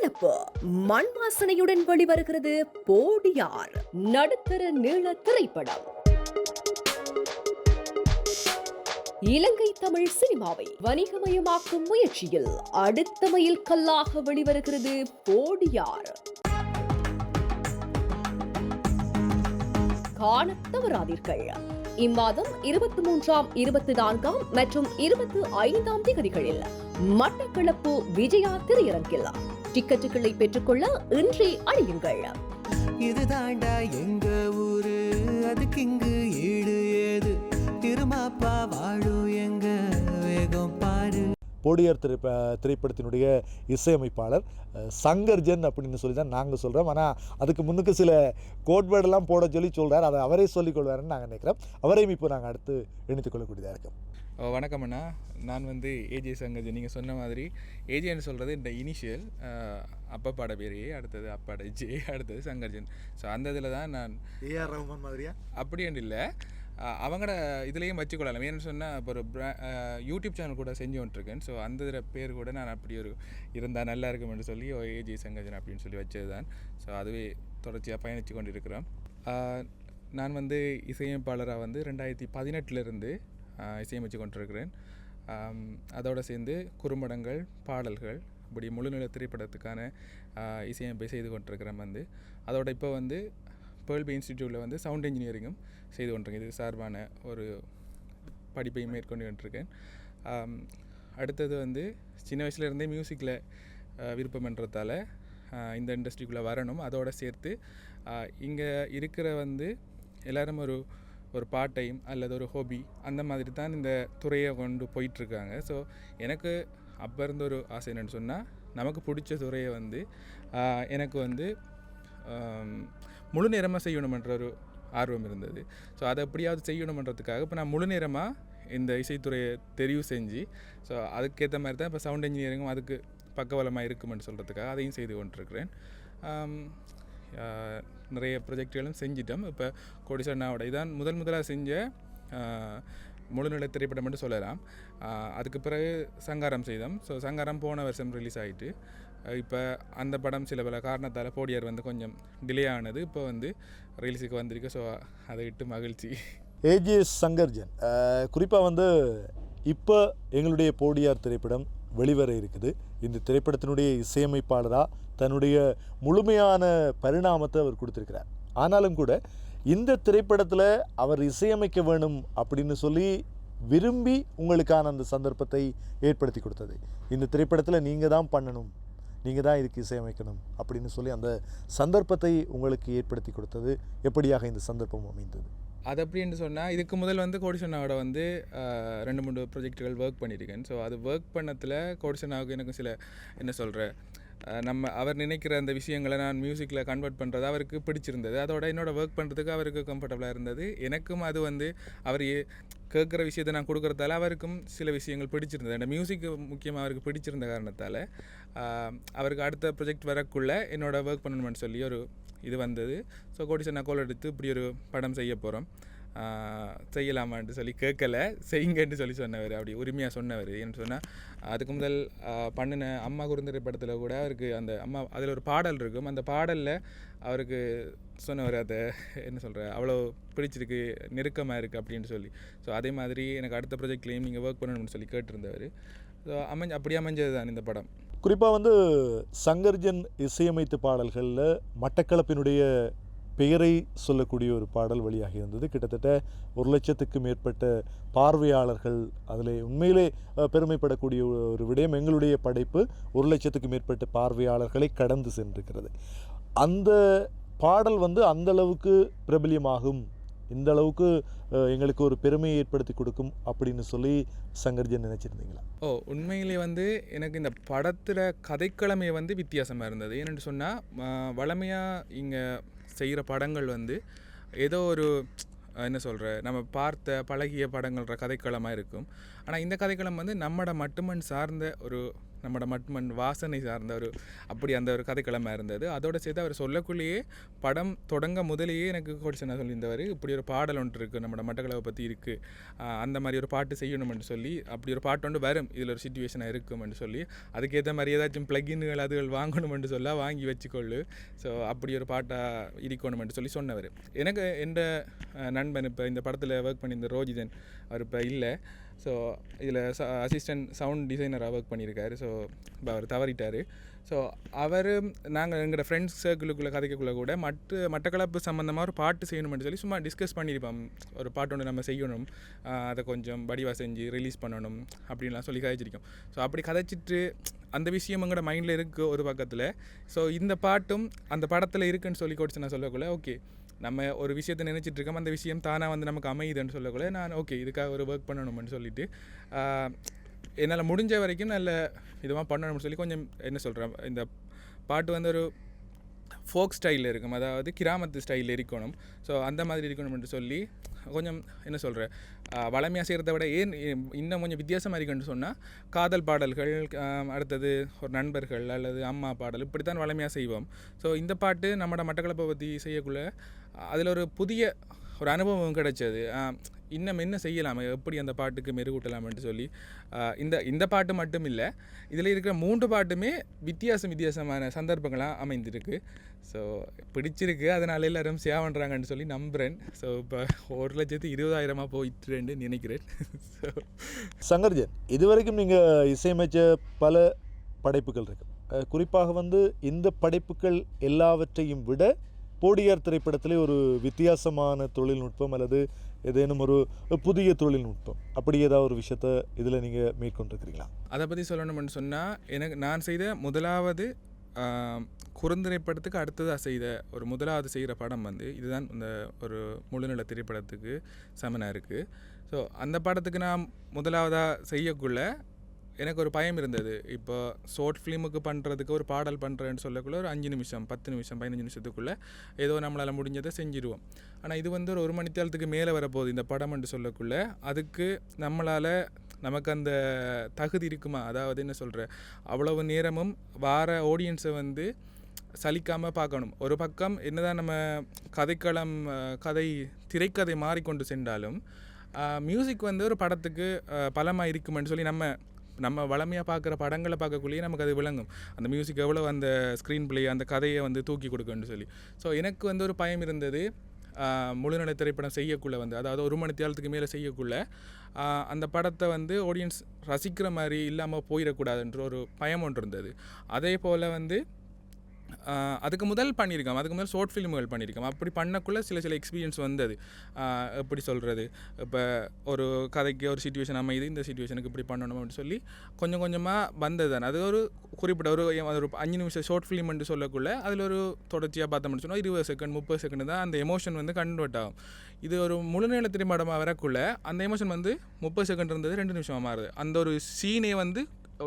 மட்டக்களப்பு மண் வாசனையுடன் வெளிவருகிறது போடியார் நடுத்தர நீள திரைப்படம். இலங்கை தமிழ் சினிமாவை வணிகமயமாக்கும் முயற்சியில் அடுத்த மைல் கல்லாக வெளிவருகிறது போடியார். காணத் தவறாதீர்கள். இம்மாதம் 23ஆம், 24ஆம் மற்றும் 25ஆம் தேதிகளில் மட்டக்களப்பு விஜயா திரையரங்கில் டிக்கெட்டுகளை பெற்றுக்கொள்ள இன்றே அணியுங்கள். இது தாண்டா எங்க ஊரு, அதுக்கு இங்கு ஈடு ஏது, திருமாப்பா வாழும் எங்க வேகம் பாரு. போடியார் திரைப்படத்தினுடைய இசையமைப்பாளர் சங்கர்ஜன் அப்படின்னு சொல்லி தான் நாங்கள் சொல்கிறோம். ஆனால் அதுக்கு முன்னுக்கு சில கோட்வேர்டெல்லாம் போட சொல்கிறார். அதை அவரே சொல்லிக்கொள்வாருன்னு நாங்கள் நினைக்கிறோம். அவரையும் இப்போ நாங்கள் அடுத்து இணைத்துக் கொள்ளக்கூடியதாக இருக்கோம். வணக்கம் அண்ணா, நான் ஏஜே சங்கர்ஜன். நீங்கள் சொன்ன மாதிரி ஏஜேன்னு சொல்கிறது இந்த இனிஷியல் அப்பாட பேர் ஏ, அடுத்தது அப்பாட ஜே, அடுத்தது சங்கர்ஜன். ஸோ அந்த இதில் தான் நான் ஏஆர் ரஹ்மான் மாதிரியா அப்படின்னு இல்லை, அவங்களோட இதுலேயும் வச்சுக்கொள்ளலாம். ஏன்னு சொன்னால் இப்போ ஒரு யூடியூப் சேனல் கூட செஞ்சு வந்துட்டுருக்கேன். ஸோ அந்த இதில் பேர் கூட நான் அப்படி ஒரு இருந்தால் நல்லா இருக்குமென்று சொல்லி ஏஜே சங்கர்ஜன் அப்படின்னு சொல்லி வச்சது தான். ஸோ அதுவே தொடர்ச்சியாக பயணித்து கொண்டு இருக்கிறோம். நான் இசையமைப்பாளராக 2018 இசையமைச்சு கொண்டிருக்கிறேன். அதோடு சேர்ந்து குறும்படங்கள், பாடல்கள், இப்படி முழுநிலை திரைப்படத்துக்கான இசையமைப்பை செய்து கொண்டிருக்கிறேன். அதோட இப்போ பேர்ல்பி இன்ஸ்டிடியூட்டில் சவுண்ட் இன்ஜினியரிங்கும் செய்து கொண்டிருக்கேன். இது சார்பான ஒரு படிப்பை மேற்கொண்டு கொண்டிருக்கேன். அடுத்தது சின்ன வயசுலேருந்தே மியூசிக்கில் விருப்பம்ன்றதால இந்த இண்டஸ்ட்ரிக்குள்ளே வரணும். அதோடு சேர்த்து இங்கே இருக்கிற எல்லோரும் ஒரு பார்ட் டைம் அல்லது ஒரு ஹாபி அந்த மாதிரி தான் இந்த துறையை கொண்டு போயிட்டுருக்காங்க. ஸோ எனக்கு அப்போ இருந்த ஒரு ஆசை என்னென்னு சொன்னால், நமக்கு பிடிச்ச துறையை எனக்கு முழு நேரமாக செய்யணுமன்ற ஒரு ஆர்வம் இருந்தது. ஸோ அதை எப்படியாவது செய்யணுமன்றதுக்காக இப்போ நான் முழு நேரமாக இந்த இசைத்துறையை தெரிவு செஞ்சு, ஸோ அதுக்கேற்ற மாதிரி தான் இப்போ சவுண்ட் இன்ஜினியரிங்கும் அதுக்கு பக்கபலமாக இருக்குமென்னு சொல்கிறதுக்காக அதையும் செய்து கொண்டிருக்கிறேன். நிறைய ப்ரொஜெக்டுகளும் செஞ்சிட்டோம். இப்போ கோடிசண்ணாவோட இதான் முதலாக செஞ்ச முழுநிலை திரைப்படம் என்று சொல்லலாம். அதுக்கு பிறகு சங்காரம் செய்தோம். ஸோ சங்காரம் போன வருஷம் ரிலீஸ் ஆகிட்டு, இப்போ அந்த படம் சில பல காரணத்தால் போடியார் கொஞ்சம் டிலே ஆனது. இப்போ ரிலீஸுக்கு வந்திருக்கு. ஸோ அதை விட்டு மகிழ்ச்சி. ஏஜே சங்கர்ஜன் குறிப்பாக இப்போ எங்களுடைய போடியார் திரைப்படம் வெளிவர இருக்குது. இந்த திரைப்படத்தினுடைய இசையமைப்பாளராக தன்னுடைய முழுமையான பரிணாமத்தை அவர் கொடுத்துருக்கிறார். ஆனாலும் கூட இந்த திரைப்படத்தில் அவர் இசையமைக்க வேணும் அப்படின்னு சொல்லி விரும்பி உங்களுக்கான அந்த சந்தர்ப்பத்தை ஏற்படுத்தி கொடுத்தது. இந்த திரைப்படத்தில் நீங்கள் தான் பண்ணணும், நீங்கள் தான் இதுக்கு இசையமைக்கணும் அப்படின்னு சொல்லி அந்த சந்தர்ப்பத்தை உங்களுக்கு ஏற்படுத்தி கொடுத்தது எப்படியாக இந்த சந்தர்ப்பம் அமைந்தது? அது அப்படின்னு சொன்னால், இதுக்கு முதல் கோடிசண்ணாவோட 2-3 ப்ரொஜெக்டுகள் ஒர்க் பண்ணியிருக்கேன். ஸோ அது ஒர்க் பண்ணத்தில் கோடிசண்ணாவுக்கு எனக்கு சில என்ன சொல்கிற அவர் நினைக்கிற அந்த விஷயங்களை நான் மியூசிக்கில் கன்வெர்ட் பண்ணுறது அவருக்கு பிடிச்சிருந்தது. அதோட என்னோடய ஒர்க் பண்ணுறதுக்கு அவருக்கு கம்ஃபர்டபுளாக இருந்தது. எனக்கும் அது அவர் கேட்குற விஷயத்தை நான் கொடுக்குறதால அவருக்கும் சில விஷயங்கள் பிடிச்சிருந்தது. அந்த மியூசிக் முக்கியமாக அவருக்கு பிடிச்சிருந்த காரணத்தால் அவருக்கு அடுத்த ப்ரொஜெக்ட் வரக்குள்ளே என்னோடய ஒர்க் பண்ணணும்னு சொல்லி ஒரு இது வந்தது. ஸோ கோடிசண்ணா கோல் எடுத்து இப்படி ஒரு படம் செய்ய போகிறோம், செய்யலாமான்ட்டு சொல்லி கேட்கல, செய்யுங்கன்ட்டு சொல்லி சொன்னவர், அப்படி உரிமையாக சொன்னவர். ஏன்னு சொன்னால், அதுக்கு முதல் பண்ணின அம்மா குறுந்தரை படத்தில் கூட அவருக்கு அந்த அம்மா அதில் ஒரு பாடல் இருக்கும். அந்த பாடலில் அவருக்கு சொன்னவர் அதை என்ன சொல்கிற அவ்வளோ பிடிச்சிருக்கு, நெருக்கமாக இருக்குது அப்படின்னு சொல்லி. ஸோ அதே மாதிரி எனக்கு அடுத்த ப்ரொஜெக்ட்லேயும் நீங்கள் ஒர்க் பண்ணணும்னு சொல்லி கேட்டிருந்தவர். ஸோ அப்படி அமைஞ்சது தான் இந்த படம். குறிப்பாக சங்கர்ஜன் இசையமைத்த பாடல்களில் மட்டக்களப்பினுடைய பெயரை சொல்லக்கூடிய ஒரு பாடல் வெளியாகி இருந்தது. கிட்டத்தட்ட 1,00,000க்கு மேற்பட்ட பார்வையாளர்கள். அதில் உண்மையிலே பெருமைப்படக்கூடிய ஒரு விடயம், எங்களுடைய படைப்பு 1,00,000க்கு மேற்பட்ட பார்வையாளர்களை கடந்து சென்றிருக்கிறது. அந்த பாடல் அந்த அளவுக்கு பிரபல்யமாகும், இந்த அளவுக்கு எங்களுக்கு ஒரு பெருமையை ஏற்படுத்தி கொடுக்கும் அப்படின்னு சொல்லி சங்கர்ஜன் நினச்சிருந்தீங்களா? உண்மையிலே எனக்கு இந்த படத்தில் கதைக்கிழமை வித்தியாசமாக இருந்தது. ஏன்னு சொன்னால், வளமையாக இங்கே செய்கிற படங்கள் ஏதோ ஒரு என்ன சொல்கிற நம்ம பார்த்த பழகிய படங்கள்ற கதைக்களமாக இருக்கும். ஆனால் இந்த கதைக்களம் நம்மட மட்டுமன் சார்ந்த ஒரு நம்மளோட மட்மண் வாசனை சார்ந்த ஒரு அப்படி அந்த ஒரு கதைக்களமாக இருந்தது. அதோடு சேர்த்து அவர் சொல்லக்குள்ளேயே படம் தொடங்க முதலேயே எனக்கு கோடிசனா சொல்லியிருந்தவர், இப்படி ஒரு பாடல் ஒன்று இருக்குது நம்மளோட மட்டக்களவை பற்றி இருக்குது, அந்த மாதிரி ஒரு பாட்டு செய்யணும்னு சொல்லி, அப்படி ஒரு பாட்டு ஒன்று வரும் இதில் ஒரு சிச்சுவேஷனாக இருக்கும்னு சொல்லி, அதுக்கேற்ற மாதிரி ஏதாச்சும் ப்ளகின்கள் அதுகள் வாங்கணுமென்று சொல்ல வாங்கி வச்சுக்கொள்ளு, ஸோ அப்படி ஒரு பாட்டாக இருக்கணுமென்று சொல்லி சொன்னவர். எனக்கு எந்த நண்பன் இப்போ இந்த படத்தில் ஒர்க் பண்ணியிருந்த ரோஜிதன் அவர் இப்போ இல்லை, ஸோ இதில் அசிஸ்டன்ட் சவுண்ட் டிசைனராக ஒர்க் பண்ணியிருக்காரு. ஸோ இப்போ அவர் தவறிட்டார். ஸோ அவர் நாங்கள் எங்களோட ஃப்ரெண்ட்ஸ் சர்க்கிளுக்குள்ளே கதைக்குள்ளே கூட மட்டக்களப்பு சம்மந்தமாக ஒரு பாட்டு செய்யணும்னு சொல்லி சும்மா டிஸ்கஸ் பண்ணியிருப்போம். ஒரு பாட்டு ஒன்று நம்ம செய்யணும், அதை கொஞ்சம் வடிவாக செஞ்சு ரிலீஸ் பண்ணணும் அப்படின்லாம் சொல்லி கதைச்சிருக்கோம். ஸோ அப்படி கதைச்சிட்டு அந்த விஷயம் எங்களோட மைண்டில் இருக்குது ஒரு பக்கத்தில். ஸோ இந்த பாட்டும் அந்த படத்தில் இருக்குன்னு சொல்லி கொடுத்து நான் சொல்லக்குள்ள ஓகே நம்ம ஒரு விஷயத்தை நினச்சிட்ருக்கோம், அந்த விஷயம் தானாக வந்து நமக்கு அமையுதுன்னு சொல்லக்குள்ள நான் ஓகே இதுக்காக ஒரு ஒர்க் பண்ணணும்னு சொல்லிவிட்டு என்னால் முடிஞ்ச வரைக்கும் நல்ல இதுவாக பண்ணணும்னு சொல்லி கொஞ்சம் என்ன சொல்கிறேன், இந்த பாட்டு வந்து ஒரு ஃபோக் ஸ்டைலில் இருக்கும், அதாவது கிராமத்து ஸ்டைலில் இருக்கணும். ஸோ அந்த மாதிரி இருக்கணும்னு சொல்லி கொஞ்சம் என்ன சொல்கிறேன், வளமையாக செய்கிறத விட ஏன் இன்னும் கொஞ்சம் வித்தியாசமாக இருக்குன்னு சொன்னால் காதல் பாடல்கள், அடுத்தது ஒரு நண்பர்கள் அல்லது அம்மா பாடல் இப்படி தான் வளமையாக செய்வோம். ஸோ இந்த பாட்டு நம்மளோட மட்டக்களப்பை பற்றி செய்யக்குள்ள அதில் ஒரு புதிய ஒரு அனுபவம் கிடைச்சது. இன்னும் என்ன செய்யலாம், எப்படி அந்த பாட்டுக்கு மெருகூட்டலாம்னு சொல்லி இந்த பாட்டு மட்டும் இல்லை, இதில் இருக்கிற 3 பாட்டுமே வித்தியாசமான சந்தர்ப்பங்களாக அமைந்திருக்கு. ஸோ பிடிச்சிருக்கு, அதனால எல்லோரும் சேவ் பண்ணுறாங்கன்னு சொல்லி நம்புகிறேன். ஸோ இப்போ 1,20,000 போயிட்டுன்னு நினைக்கிறேன். ஸோ சங்கர்ஜன், இதுவரைக்கும் நீங்கள் இசையமைச்ச பல படைப்புகள் இருக்கு, குறிப்பாக வந்து இந்த படைப்புகள் எல்லாவற்றையும் விட போடியார் திரைப்படத்திலே ஒரு வித்தியாசமான தொழில்நுட்பம் அல்லது ஏதேனும் ஒரு புதிய தொழில்நுட்பம் அப்படி ஏதாவது ஒரு விஷயத்தை இதில் நீங்கள் மேற்கொண்டிருக்கிறீங்களா? அதை பற்றி சொல்லணும்னு சொன்னால் நான் செய்த முதலாவது குறுந்திரைப்படத்துக்கு அடுத்ததாக செய்த ஒரு முதலாவது செய்கிற படம் வந்து இதுதான் இந்த ஒரு முழுநில திரைப்படத்துக்கு சமனாக இருக்குது. ஸோ அந்த படத்துக்கு நான் முதலாவதாக செய்யக்குள்ள எனக்கு ஒரு பயம் இருந்தது. இப்போ ஷார்ட் ஃபிலிமுக்கு பண்ணுறதுக்கு ஒரு பாடல் பண்ணுறேன்னு சொல்லக்குள்ள ஒரு 5 நிமிஷம் 10 நிமிஷம் 15 நிமிஷத்துக்குள்ளே ஏதோ நம்மளால் முடிஞ்சதை செஞ்சிடுவோம். ஆனால் இது வந்து ஒரு 1 மணி நேரத்துக்கு மேலே வரப்போகுது இந்த படம்னு சொல்லக்குள்ள, அதுக்கு நமக்கு அந்த தகுதி இருக்குமா, அதாவது என்ன சொல்கிற அவ்வளவு நேரமும் வார ஆடியன்ஸை வந்து சலிக்காமல் பார்க்கணும். ஒரு பக்கம் என்னதான் நம்ம திரைக்கதை மாறிக்கொண்டு சென்றாலும் மியூசிக் வந்து ஒரு படத்துக்கு பலமாக இருக்குமென்னு சொல்லி நம்ம வளமையாக பார்க்குற படங்களை பார்க்கக்குள்ளேயே நமக்கு அது விளங்கும், அந்த மியூசிக் எவ்வளோ அந்த ஸ்க்ரீன் பிளே அந்த கதையை வந்து தூக்கி கொடுக்குன்னு சொல்லி. ஸோ எனக்கு வந்து ஒரு பயம் இருந்தது, முழுநிலை திரைப்படம் செய்யக்குள்ளே வந்து அதாவது 1 மணி நேரத்துக்கு மேலே செய்யக்குள்ளே அந்த படத்தை வந்து ஆடியன்ஸ் ரசிக்கிற மாதிரி இல்லாமல் போயிடக்கூடாதுன்ற ஒரு பயம் ஒன்று இருந்தது. அதே போல் வந்து அதுக்கு முதல் ஷார்ட் ஃபிலிம்கள் பண்ணியிருக்கோம். அப்படி பண்ணக்குள்ளே சில எக்ஸ்பீரியன்ஸ் வந்தது. எப்படி சொல்கிறது, இப்போ ஒரு கதைக்கு ஒரு சிச்சுவேஷன் அமையுது, இந்த சிச்சுவேஷனுக்கு இப்படி பண்ணணும் அப்படின்னு சொல்லி கொஞ்சம் கொஞ்சமாக வந்தது தான். அது ஒரு குறிப்பிட்ட ஒரு 5 நிமிஷம் ஷார்ட் ஃபிலிம்னு சொல்லக்குள்ளே அதில் ஒரு தொடர்ச்சியாக பார்த்தோம்னு சொன்னால் 20 செகண்ட் 30 செகண்ட் தான் அந்த எமோஷன் வந்து கன்வெர்ட் ஆகும். இது ஒரு முழுநீள திரைப்படமாக வரக்குள்ளே அந்த எமோஷன் வந்து 30 செகண்ட் இருந்தது 2 நிமிஷமாக மாறுது. அந்த ஒரு சீனே வந்து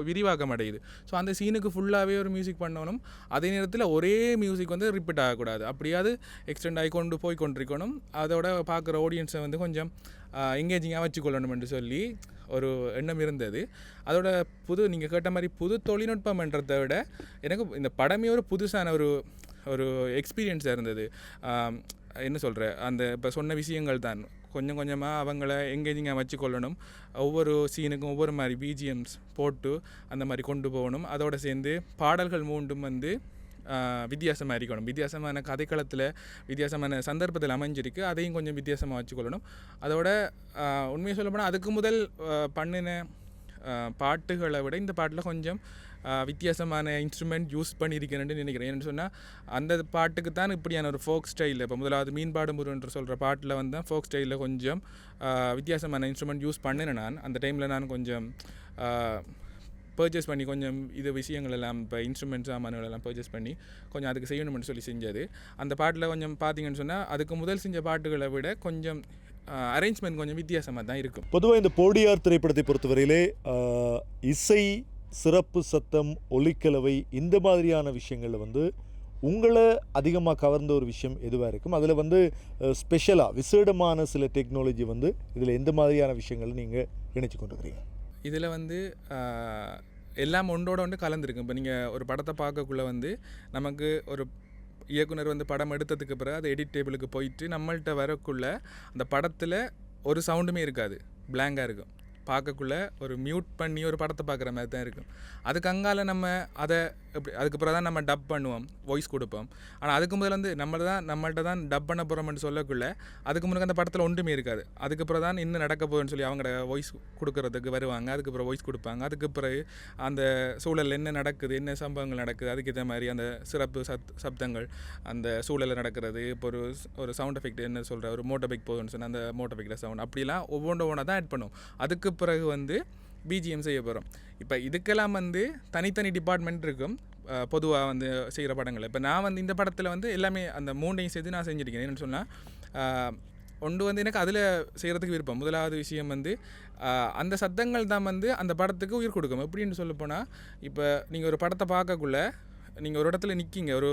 விரிவாக்கம் அடையுது. ஸோ அந்த சீனுக்கு ஃபுல்லாகவே ஒரு மியூசிக் பண்ணணும், அதே நேரத்தில் ஒரே மியூசிக் வந்து ரிப்பீட் ஆகக்கூடாது, அப்படியாவது எக்ஸ்டெண்ட் ஆகி போய் கொண்டிருக்கணும். அதோட பார்க்குற ஆடியன்ஸை வந்து கொஞ்சம் எங்கேஜிங்காக வச்சுக்கொள்ளணும்னு சொல்லி ஒரு எண்ணம் இருந்தது. அதோட நீங்கள் கேட்ட மாதிரி புது தொழில்நுட்பம்ன்றதை விட எனக்கு இந்த படமே ஒரு புதுசான ஒரு எக்ஸ்பீரியன்ஸாக இருந்தது. என்ன சொல்கிற, அந்த இப்போ சொன்ன விஷயங்கள் தான் கொஞ்சம் கொஞ்சமாக அவங்கள எங்கேஜிங்காக வச்சுக்கொள்ளணும், ஒவ்வொரு சீனுக்கும் ஒவ்வொரு மாதிரி பிஜிஎம்ஸ் போட்டு அந்த மாதிரி கொண்டு போகணும். அதோடு சேர்ந்து பாடல்கள் மூண்டும் வந்து வித்தியாசமாக இருக்கணும், வித்தியாசமான கதைக்களத்தில் வித்தியாசமான சந்தர்ப்பத்தில் அமைஞ்சிருக்கு, அதையும் கொஞ்சம் வித்தியாசமாக வச்சுக்கொள்ளணும். அதோட உண்மையை சொல்ல போனால் அதுக்கு முதல் பண்ணின பாட்டுகளை விட இந்த பாட்டில் கொஞ்சம் வித்தியாசமான இன்ஸ்ட்ருமெண்ட் யூஸ் பண்ணியிருக்கிறேன்னு நினைக்கிறேன். ஏன்னு சொன்னால் அந்த பாட்டுக்கு தான் இப்படியான ஒரு ஃபோக் ஸ்டைலில், இப்போ முதலாவது மீன்பாடு முருகன்ற சொல்கிற பாட்டில் வந்து ஃபோக் ஸ்டைலில் கொஞ்சம் வித்தியாசமான இன்ஸ்ட்ருமெண்ட் யூஸ் பண்ணினேன். நான் அந்த டைமில் நான் கொஞ்சம் பர்ச்சேஸ் பண்ணி கொஞ்சம் விஷயங்கள் எல்லாம் இப்போ இன்ஸ்ட்ருமெண்ட் சாமான்கள் எல்லாம் பர்ச்சேஸ் பண்ணி கொஞ்சம் அதுக்கு செய்யணும்னு சொல்லி செஞ்சது. அந்த பாட்டில் கொஞ்சம் பார்த்தீங்கன்னு சொன்னால் அதுக்கு முதல் செஞ்ச பாட்டுகளை விட கொஞ்சம் அரேஞ்ச்மெண்ட் கொஞ்சம் வித்தியாசமாக தான் இருக்கும். பொதுவாக இந்த போடியார் திரைப்படத்தை பொறுத்தவரையிலே இசை, சிறப்பு சத்தம், ஒலிக்கலவை இந்த மாதிரியான விஷயங்களில் வந்து உங்களை அதிகமாக கவர்ந்த ஒரு விஷயம் எதுவாக இருக்கும்? அதில் வந்து ஸ்பெஷலாக விசேடமான சில டெக்னாலஜி வந்து இதில் எந்த மாதிரியான விஷயங்கள் நீங்கள் இணைச்சி கொண்டுக்கிறீங்க? இதில் வந்து எல்லாம் ஒன்றோட ஒன்று கலந்துருக்கு. இப்போ நீங்கள் ஒரு படத்தை பார்க்கக்குள்ளே வந்து நமக்கு ஒரு இயக்குனர் வந்து படம் எடுத்ததுக்கு பிறகு அது எடிட் டேபிளுக்கு போயிட்டு நம்மள்கிட்ட வரக்குள்ள அந்த படத்தில் ஒரு சவுண்டுமே இருக்காது, பிளாங்காக இருக்கும். பார்க்கக்குள்ள ஒரு மியூட் பண்ணி ஒரு படத்தை பார்க்குற மாதிரி தான் இருக்கும். அதுக்கு அங்கால நம்ம அதை அதுக்கப்புறம் தான் நம்ம டப் பண்ணுவோம், வாய்ஸ் கொடுப்போம். ஆனால் அதுக்கு முதல்ல வந்து நம்மள்ட்ட தான் டப் பண்ண போகிறோம்னு சொல்லக்குள்ள அதுக்கு முன்னாடி அந்த படத்தில் ஒன்றுமே இருக்காது. அதுக்கப்புறம் தான் இன்னும் நடக்க போகுதுன்னு சொல்லி அவங்களோட வாய்ஸ் கொடுக்குறதுக்கு வருவாங்க. அதுக்கப்புறம் வாய்ஸ் கொடுப்பாங்க. அதுக்கு பிறகு அந்த சூழலில் என்ன நடக்குது, என்ன சம்பவங்கள் நடக்குது, அதுக்கேற்ற மாதிரி அந்த சிறப்பு சப்தங்கள், அந்த சூழலில் நடக்கிறது. இப்போ ஒரு சவுண்ட் எஃபெக்ட் என்ன சொல்கிற, ஒரு மோட்டர் பைக் போகுதுன்னு சொன்னால் அந்த மோட்டர் பைக்கில் சவுண்ட், அப்படிலாம் ஒவ்வொன்றா தான் ஆட் பண்ணுவோம். அதுக்கு பிறகு வந்து பிஜிஎம் செய்ய போகிறோம். இப்போ இதுக்கெல்லாம் வந்து தனித்தனி டிபார்ட்மெண்ட் இருக்கும் பொதுவாக வந்து செய்கிற படங்கள். இப்போ நான் வந்து இந்த படத்தில் வந்து எல்லாமே அந்த மூண்டையும் சேர்த்து நான் செஞ்சுருக்கேன். என்னென்னு சொன்னால் ஒன்று வந்து எனக்கு அதில் செய்கிறதுக்கு விருப்பம். முதலாவது விஷயம் வந்து அந்த சத்தங்கள் தான் வந்து அந்த படத்துக்கு உயிர் கொடுக்கும். எப்படின்னு சொல்ல போனால், இப்போ நீங்கள் ஒரு படத்தை பார்க்கக்குள்ள நீங்கள் ஒரு இடத்துல நிற்கிங்க, ஒரு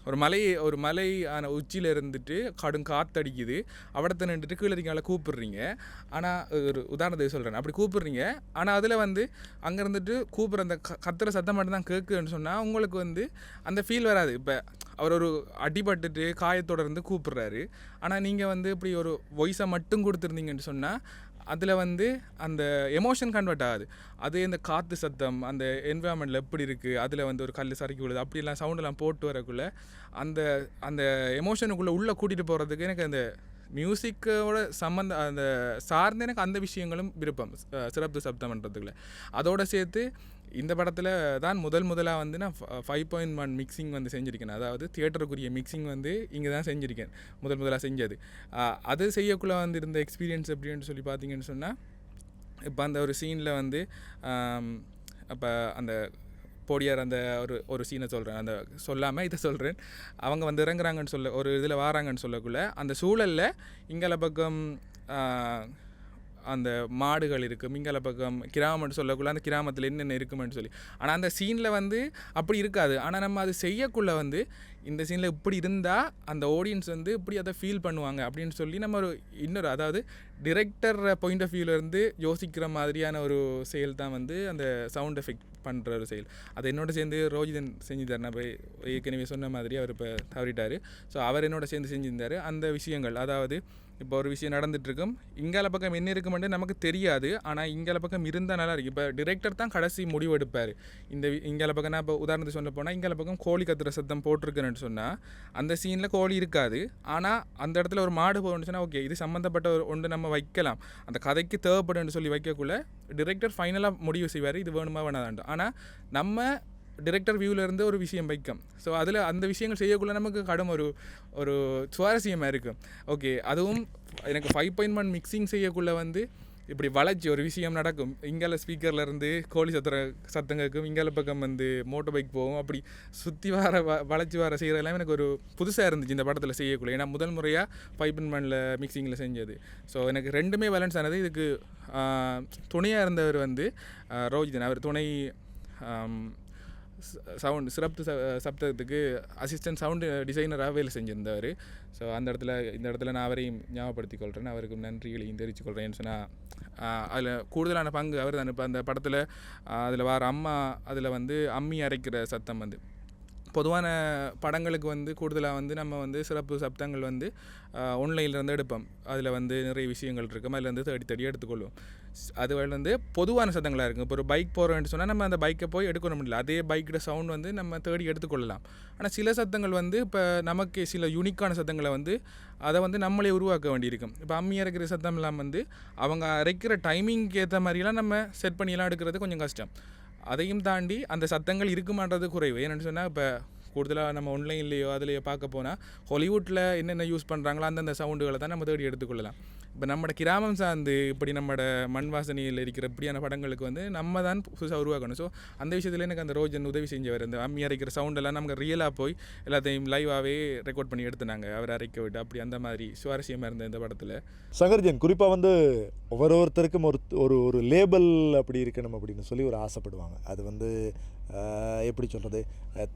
ஒரு மலை ஆன உச்சியில் இருந்துட்டு கடும் காற்றடிக்குது, அவடத்தை நின்றுட்டு கீழே இருக்கால கூப்பிட்றீங்க. ஆனால் ஒரு உதாரணத்துக்கு சொல்கிறேன், அப்படி கூப்பிட்றீங்க. ஆனால் அதில் வந்து அங்கே இருந்துட்டு கூப்பிட்ற அந்த கத்துற சத்தம் மட்டும் தான் கேட்குதுன்னு சொன்னால் உங்களுக்கு வந்து அந்த ஃபீல் வராது. இப்போ அவர் ஒரு அடிபட்டுட்டு காயத்தோடு இருந்து கூப்பிட்றாரு, ஆனால் நீங்கள் வந்து இப்படி ஒரு வாய்ஸை மட்டும் கொடுத்துருந்தீங்கன்னு சொன்னால் அதில் வந்து அந்த எமோஷன் கன்வெர்ட் ஆகுது. அது இந்த காற்று சத்தம், அந்த என்விரான்மெண்ட்டில் எப்படி இருக்குது, அதில் வந்து ஒரு கல் சறுக்கி விழுது, அப்படிலாம் சவுண்டெல்லாம் போட்டு வரக்குள்ளே அந்த எமோஷனுக்குள்ளே உள்ளே கூட்டிகிட்டு போகிறதுக்கு எனக்கு அந்த மியூசிக்கோட அந்த சார்ந்து எனக்கு அந்த விஷயங்களும் விருப்பம், சிறப்பு சப்தம்ன்றதுக்குள்ள. அதோடு சேர்த்து இந்த படத்தில் தான் முதலாக வந்து நான் 5.1 மிக்சிங் வந்து செஞ்சுருக்கேன். அதாவது தியேட்டருக்குரிய மிக்சிங் வந்து இங்கே தான் செஞ்சுருக்கேன், முதலாக செஞ்சது. அது செய்யக்குள்ளே வந்து இருந்த எக்ஸ்பீரியன்ஸ் எப்படின்னு சொல்லி பார்த்தீங்கன்னு சொன்னால், இப்போ அந்த ஒரு சீனில் வந்து அப்போ அந்த போடியார் அந்த ஒரு சீனை சொல்கிறேன், அந்த சொல்லாமல் இதை சொல்கிறேன். அவங்க வந்து இறங்குறாங்கன்னு சொல்ல, ஒரு இதில் வாராங்கன்னு சொல்லக்குள்ளே அந்த சூழலில் இங்கால பக்கம் அந்த மாடுகள் இருக்குது, மிங்கல பக்கம் கிராமம்னு சொல்லக்குள்ள அந்த கிராமத்தில் என்னென்ன இருக்குமென்னு சொல்லி. ஆனால் அந்த சீனில் வந்து அப்படி இருக்காது. ஆனால் நம்ம அது செய்யக்குள்ளே வந்து இந்த சீனில் இப்படி இருந்தால் அந்த ஆடியன்ஸ் வந்து இப்படி அதை ஃபீல் பண்ணுவாங்க அப்படின்னு சொல்லி நம்ம இன்னொரு அதாவது டிரெக்டர் பாயிண்ட் ஆஃப் வியூவிலேருந்து யோசிக்கிற மாதிரியான ஒரு செயல் தான் வந்து அந்த சவுண்ட் எஃபெக்ட் பண்ணுற ஒரு செயல். அதை என்னோட சேர்ந்து ரோஜிதன் செஞ்சுருந்தார். நான் போய் ஏற்கனவே சொன்ன மாதிரி அவர் இப்போ தவறிட்டார். ஸோ அவர் என்னோட சேர்ந்து செஞ்சுருந்தார். அந்த விஷயங்கள், அதாவது இப்போ ஒரு விஷயம் நடந்துகிட்ருக்கும், இங்கால பக்கம் என்ன இருக்குமென்று நமக்கு தெரியாது, ஆனால் இங்கால பக்கம் இருந்தால் நல்லா இருக்குது. இப்போ டிரெக்டர் தான் கடைசி முடிவு எடுப்பார். இங்கால பக்கம் நான் இப்போ உதாரணத்துக்கு சொல்ல போனால், இங்கால பக்கம் கோழி கத்துற சத்தம் போட்டிருக்குன்னு சொன்னால் அந்த சீனில் கோழி இருக்காது, ஆனால் அந்த இடத்துல ஒரு மாடு போகணுன்னு சொன்னால் ஓகே இது சம்மந்தப்பட்ட ஒன்று நம்ம வைக்கலாம், அந்த கதைக்கு தேவைப்படுன்னு சொல்லி வைக்கக்குள்ள டிரெக்டர் ஃபைனலாக முடிவு செய்வார், இது வேணுமா வேணாதான்ட்டு. ஆனால் நம்ம டிரெக்டர் வியூவிலேருந்து ஒரு விஷயம் வைக்கும். ஸோ அதில் அந்த விஷயங்கள் செய்யக்குள்ளே நமக்கு கடும் ஒரு சுவாரஸ்யமாக இருக்கும். ஓகே, அதுவும் எனக்கு 5.1 மிக்சிங் செய்யக்குள்ளே வந்து இப்படி வளைச்சி ஒரு விஷயம் நடக்கும். இங்கால ஸ்பீக்கர்லேருந்து கோழி சத்தம் கேட்கும், இங்கால பக்கம் வந்து மோட்டர் பைக் போகும், அப்படி சுற்றி வளைச்சி வர செய்கிறதெல்லாம் எனக்கு ஒரு புதுசாக இருந்துச்சு இந்த படத்தில் செய்யக்குள்ள. ஏன்னா முதல் முறையாக 5.1 மிக்சிங்கில் செஞ்சது. ஸோ எனக்கு ரெண்டுமே பேலன்ஸ் ஆனது. இதுக்கு துணையாக இருந்தவர் வந்து ரோஜிதன். அவர் துணை சிறப்பு சப்தத்துக்கு அசிஸ்டன்ட் சவுண்டு டிசைனராக வேலை செஞ்சுருந்தவர். ஸோ இந்த இடத்துல நான் அவரையும் ஞாபகப்படுத்திக் கொள்கிறேன், அவருக்கும் நன்றிகளையும் தெரிவித்துக் கொள்கிறேன்னு சொன்னால் அதில் கூடுதலான பங்கு அவர் தான். இப்போ அந்த படத்தில் அதில் வர அதில் வந்து அம்மி அரைக்கிற சத்தம் வந்து பொதுவான படங்களுக்கு வந்து கூடுதலாக வந்து நம்ம வந்து சிறப்பு சப்தங்கள் வந்து ஆன்லைன்லேருந்து எடுப்போம். அதில் வந்து நிறைய விஷயங்கள் இருக்கும், அதில் வந்து தேடி எடுத்துக்கொள்வோம். அது வந்து பொதுவான சத்தங்களாக இருக்கும். இப்போ ஒரு பைக் போகிறோன்னு சொன்னால் நம்ம அந்த பைக்கை போய் எடுக்கணும் முடியல, அதே பைக்கோட சவுண்ட் வந்து நம்ம தேடி எடுத்துக்கொள்ளலாம். ஆனால் சில சத்தங்கள் வந்து இப்போ நமக்கு சில யூனிக்கான சத்தங்களை வந்து அதை வந்து நம்மளே உருவாக்க வேண்டியிருக்கும். இப்போ அம்மி அரைக்கிற சத்தம்லாம் வந்து அவங்க அரைக்கிற டைமிங்க்கு ஏற்ற மாதிரிலாம் நம்ம செட் பண்ணியெல்லாம் எடுக்கிறது கொஞ்சம் கஷ்டம். அதையும் தாண்டி அந்த சத்தங்கள் இருக்குமான்றது குறைவு. ஏன்னு சொன்னால் இப்போ கூடுதலாக நம்ம ஆன்லைன்லேயோ அதுலேயோ பார்க்க போனால் ஹாலிவுட்டில் என்னென்ன யூஸ் பண்ணுறாங்களோ அந்தந்த சவுண்டுகளை தான் நம்ம தேடி எடுத்துக்கொள்ளலாம். இப்போ நம்மளோட கிராமம் சார்ந்து இப்படி நம்மளோட மண் வாசனையில் இருக்கிற இப்படியான படங்களுக்கு வந்து நம்ம தான் புதுசாக உருவாக்கணும். ஸோ அந்த விஷயத்தில் எனக்கு அந்த ரோஜன் உதவி செஞ்சவர். அந்த அம்மி அரைக்கிற சவுண்டெல்லாம் நமக்கு ரியலாக போய் எல்லாத்தையும் லைவாகவே ரெக்கார்ட் பண்ணி எடுத்துனாங்க, அவர் அரைக்க விட்டு. அப்படி அந்த மாதிரி சுவாரஸ்யமாக இருந்த இந்த படத்தில் சங்கர்ஜன் குறிப்பாக வந்து ஒவ்வொருத்தருக்கும் ஒரு லேபிள் அப்படி இருக்கணும் அப்படின்னு சொல்லி ஒரு ஆசைப்படுவாங்க. அது வந்து எப்படி சொல்கிறது,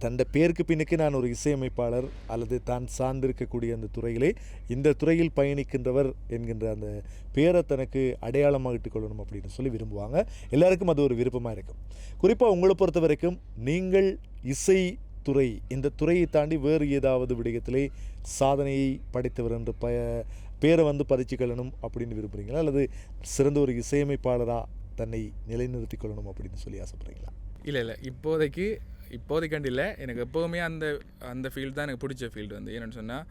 தன்னுடைய பேருக்கு பின்னுக்கு நான் ஒரு இசையமைப்பாளர் அல்லது தான் சார்ந்திருக்கக்கூடிய அந்த துறையிலே இந்த துறையில் பயணிக்கின்றவர் என்கின்ற அந்த பேரை தனக்கு அடையாளமாக இட்டுக்கொள்ளணும் அப்படின்னு சொல்லி விரும்புவாங்க. எல்லாருக்கும் அது ஒரு விருப்பமாக இருக்கும். குறிப்பாக உங்களை பொறுத்த வரைக்கும் நீங்கள் இசை துறை, இந்த துறையை தாண்டி வேறு ஏதாவது விடயத்திலே சாதனையை படைத்தவர் என்ற பேரை பதிச்சுக்கொள்ளணும் அப்படின்னு விரும்புகிறீங்களா, அல்லது சிறந்த ஒரு இசையமைப்பாளராக தன்னை நிலைநிறுத்திக் கொள்ளணும் அப்படின்னு சொல்லி ஆசைப்படுறீங்களா? இல்லை இப்போதைக்காண்டி இல்லை. எனக்கு எப்போவுமே அந்த ஃபீல்டு தான் எனக்கு பிடிச்ச ஃபீல்டு. என்னென்னு சொன்னால்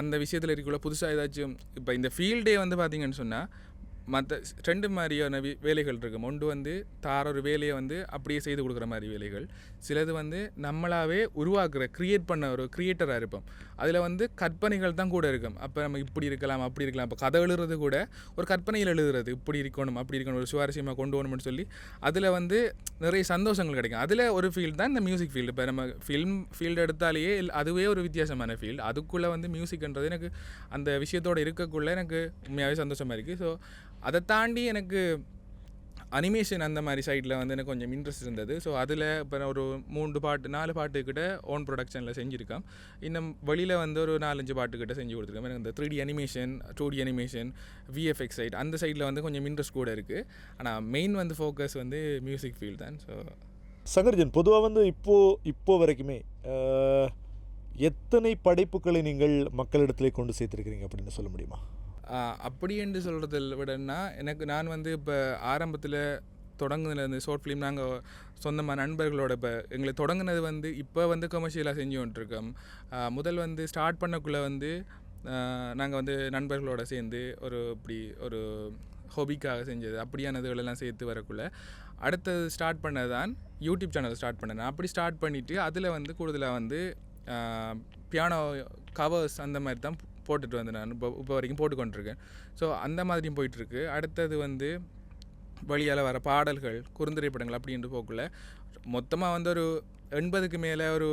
அந்த விஷயத்தில் இருக்கக்குள்ள புதுசாக ஏதாச்சும் இப்போ இந்த ஃபீல்டே பார்த்தீங்கன்னு சொன்னால் மற்ற 2 மாதிரியான வேலைகள் இருக்கும். ஒன்று தார ஒரு வேலையை அப்படியே செய்து கொடுக்குற மாதிரி வேலைகள். சிலது நம்மளாவே உருவாக்குற க்ரியேட் பண்ண ஒரு க்ரியேட்டராக இருப்போம். அதில் கற்பனைகள் தான் கூட இருக்கும். அப்போ நம்ம இப்படி இருக்கலாம் அப்படி இருக்கலாம். இப்போ கதை எழுதுறது கூட ஒரு கற்பனையில் எழுதுறது, இப்படி இருக்கணும் அப்படி இருக்கணும், ஒரு சுவாரஸ்யமாக கொண்டு வரணும்னு சொல்லி அதில் நிறைய சந்தோஷங்கள் கிடைக்கும். அதில் ஒரு ஃபீல்டு தான் இந்த மியூசிக் ஃபீல்டு. இப்போ நம்ம ஃபில்ம் ஃபீல்டு எடுத்தாலேயே அதுவே ஒரு வித்தியாசமான ஃபீல்டு. அதுக்குள்ளே மியூசிக்ன்றது எனக்கு அந்த விஷயத்தோடு இருக்கக்குள்ளே எனக்கு உண்மையாகவே சந்தோஷமாக இருக்குது. ஸோ அதை தாண்டி எனக்கு அனிமேஷன் அந்த மாதிரி சைடில் எனக்கு கொஞ்சம் இன்ட்ரெஸ்ட் இருந்தது. ஸோ அதில் இப்போ ஒரு 4 பாட்டுக்கிட்ட ஓன் ப்ரொடக்ஷனில் செஞ்சுருக்கேன். இன்னும் வெளியில் ஒரு 4-5 பாட்டுக்கிட்ட செஞ்சு கொடுத்துருக்கேன். எனக்கு இந்த 3D animation, 2D animation, VFX side அந்த சைடில் கொஞ்சம் இன்ட்ரெஸ்ட் கூட இருக்குது. ஆனால் மெயின் ஃபோக்கஸ் மியூசிக் ஃபீல்டு தான். ஸோ சங்கர்ஜன், பொதுவாக இப்போ வரைக்குமே எத்தனை படைப்புகளை நீங்கள் மக்களிடத்திலே கொண்டு சேர்த்துருக்கிறீங்க அப்படின்னு சொல்ல முடியுமா? அப்படி என்று சொல்கிறத விடனா நான் இப்போ ஆரம்பத்தில் தொடங்குனது இந்த ஷார்ட் ஃபிலிம் நாங்கள் சொந்தமாக நண்பர்களோட இப்போ எங்களை தொடங்குனது இப்போ கமர்ஷியலாக செஞ்சு கொண்டிருக்கோம். முதல் ஸ்டார்ட் பண்ணக்குள்ளே நாங்கள் நண்பர்களோட சேர்ந்து இப்படி ஒரு ஹாபிக்காக செஞ்சது அப்படியானதுகளெல்லாம் சேர்த்து வரக்குள்ளே அடுத்தது ஸ்டார்ட் பண்ணது தான் யூடியூப் சேனல் ஸ்டார்ட் பண்ணேன். அப்படி ஸ்டார்ட் பண்ணிவிட்டு அதில் கூடுதலாக பியானோ கவர்ஸ் அந்த மாதிரி தான் போட்டுட்டு நான் இப்போ வரைக்கும் போட்டுக்கொண்டிருக்கேன். ஸோ அந்த மாதிரியும் போயிட்டுருக்கு. அடுத்தது வழியால் வர பாடல்கள், குறுந்திரைப்படங்கள் அப்படின்ட்டு போக்குள்ள மொத்தமாக ஒரு 80க்கு மேலே ஒரு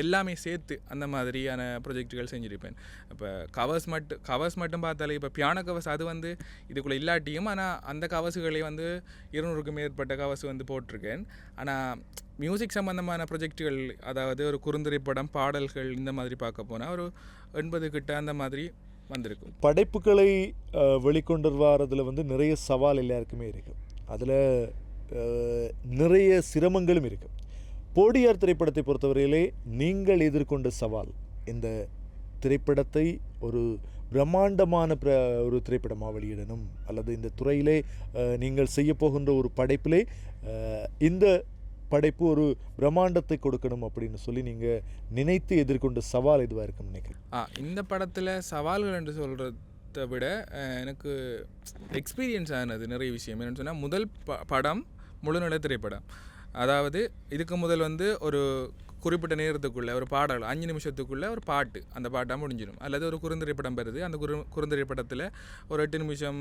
எல்லாமே சேர்த்து அந்த மாதிரியான ப்ரொஜெக்டுகள் செஞ்சுருப்பேன். இப்போ கவர்ஸ் மட்டும் பார்த்தாலே இப்போ பியானோ கவர்ஸ் அது இதுக்குள்ளே இல்லாட்டியும், ஆனால் அந்த கவர்ஸுகளே 200க்கும் மேற்பட்ட கவர்ஸ் போட்டிருக்கேன். ஆனால் மியூசிக் சம்மந்தமான ப்ரொஜெக்டுகள், அதாவது ஒரு குறுந்திரைப்படம், பாடல்கள் இந்த மாதிரி பார்க்க போனால் ஒரு 80 கிட்ட அந்த மாதிரி வந்திருக்கும். படைப்புகளை வெளிக்கொண்டு வரதில் நிறைய சவால் எல்லாருக்குமே இருக்குது. அதில் நிறைய சிரமங்களும் இருக்குது. போடியார் திரைப்படத்தை பொறுத்தவரையிலே நீங்கள் எதிர்கொண்ட சவால், இந்த திரைப்படத்தை ஒரு பிரம்மாண்டமான ஒரு திரைப்படமாக வெளியிடணும், அல்லது இந்த துறையிலே நீங்கள் செய்ய போகின்ற ஒரு படைப்பிலே இந்த படைப்பு ஒரு பிரம்மாண்டத்தை கொடுக்கணும் அப்படின்னு சொல்லி நீங்கள் நினைத்து எதிர்கொண்ட சவால் எதுவாக இருக்குன்னு நினைக்கிறேன்? இந்த படத்தில் சவால்கள் என்று சொல்கிறத விட எனக்கு எக்ஸ்பீரியன்ஸ் ஆனது நிறைய விஷயம். என்னென்னு சொன்னால், முதல் படம் முழுநிலை திரைப்படம். அதாவது இதுக்கு முதல் ஒரு குறிப்பிட்ட நேரத்துக்குள்ளே ஒரு பாடல் 5 நிமிஷத்துக்குள்ளே ஒரு பாட்டு, அந்த பாட்டாக முடிஞ்சிடும். அல்லது ஒரு குறுந்திரைப்படம் வருது, அந்த குறுந்திரைப்படத்தில் ஒரு 8 நிமிஷம்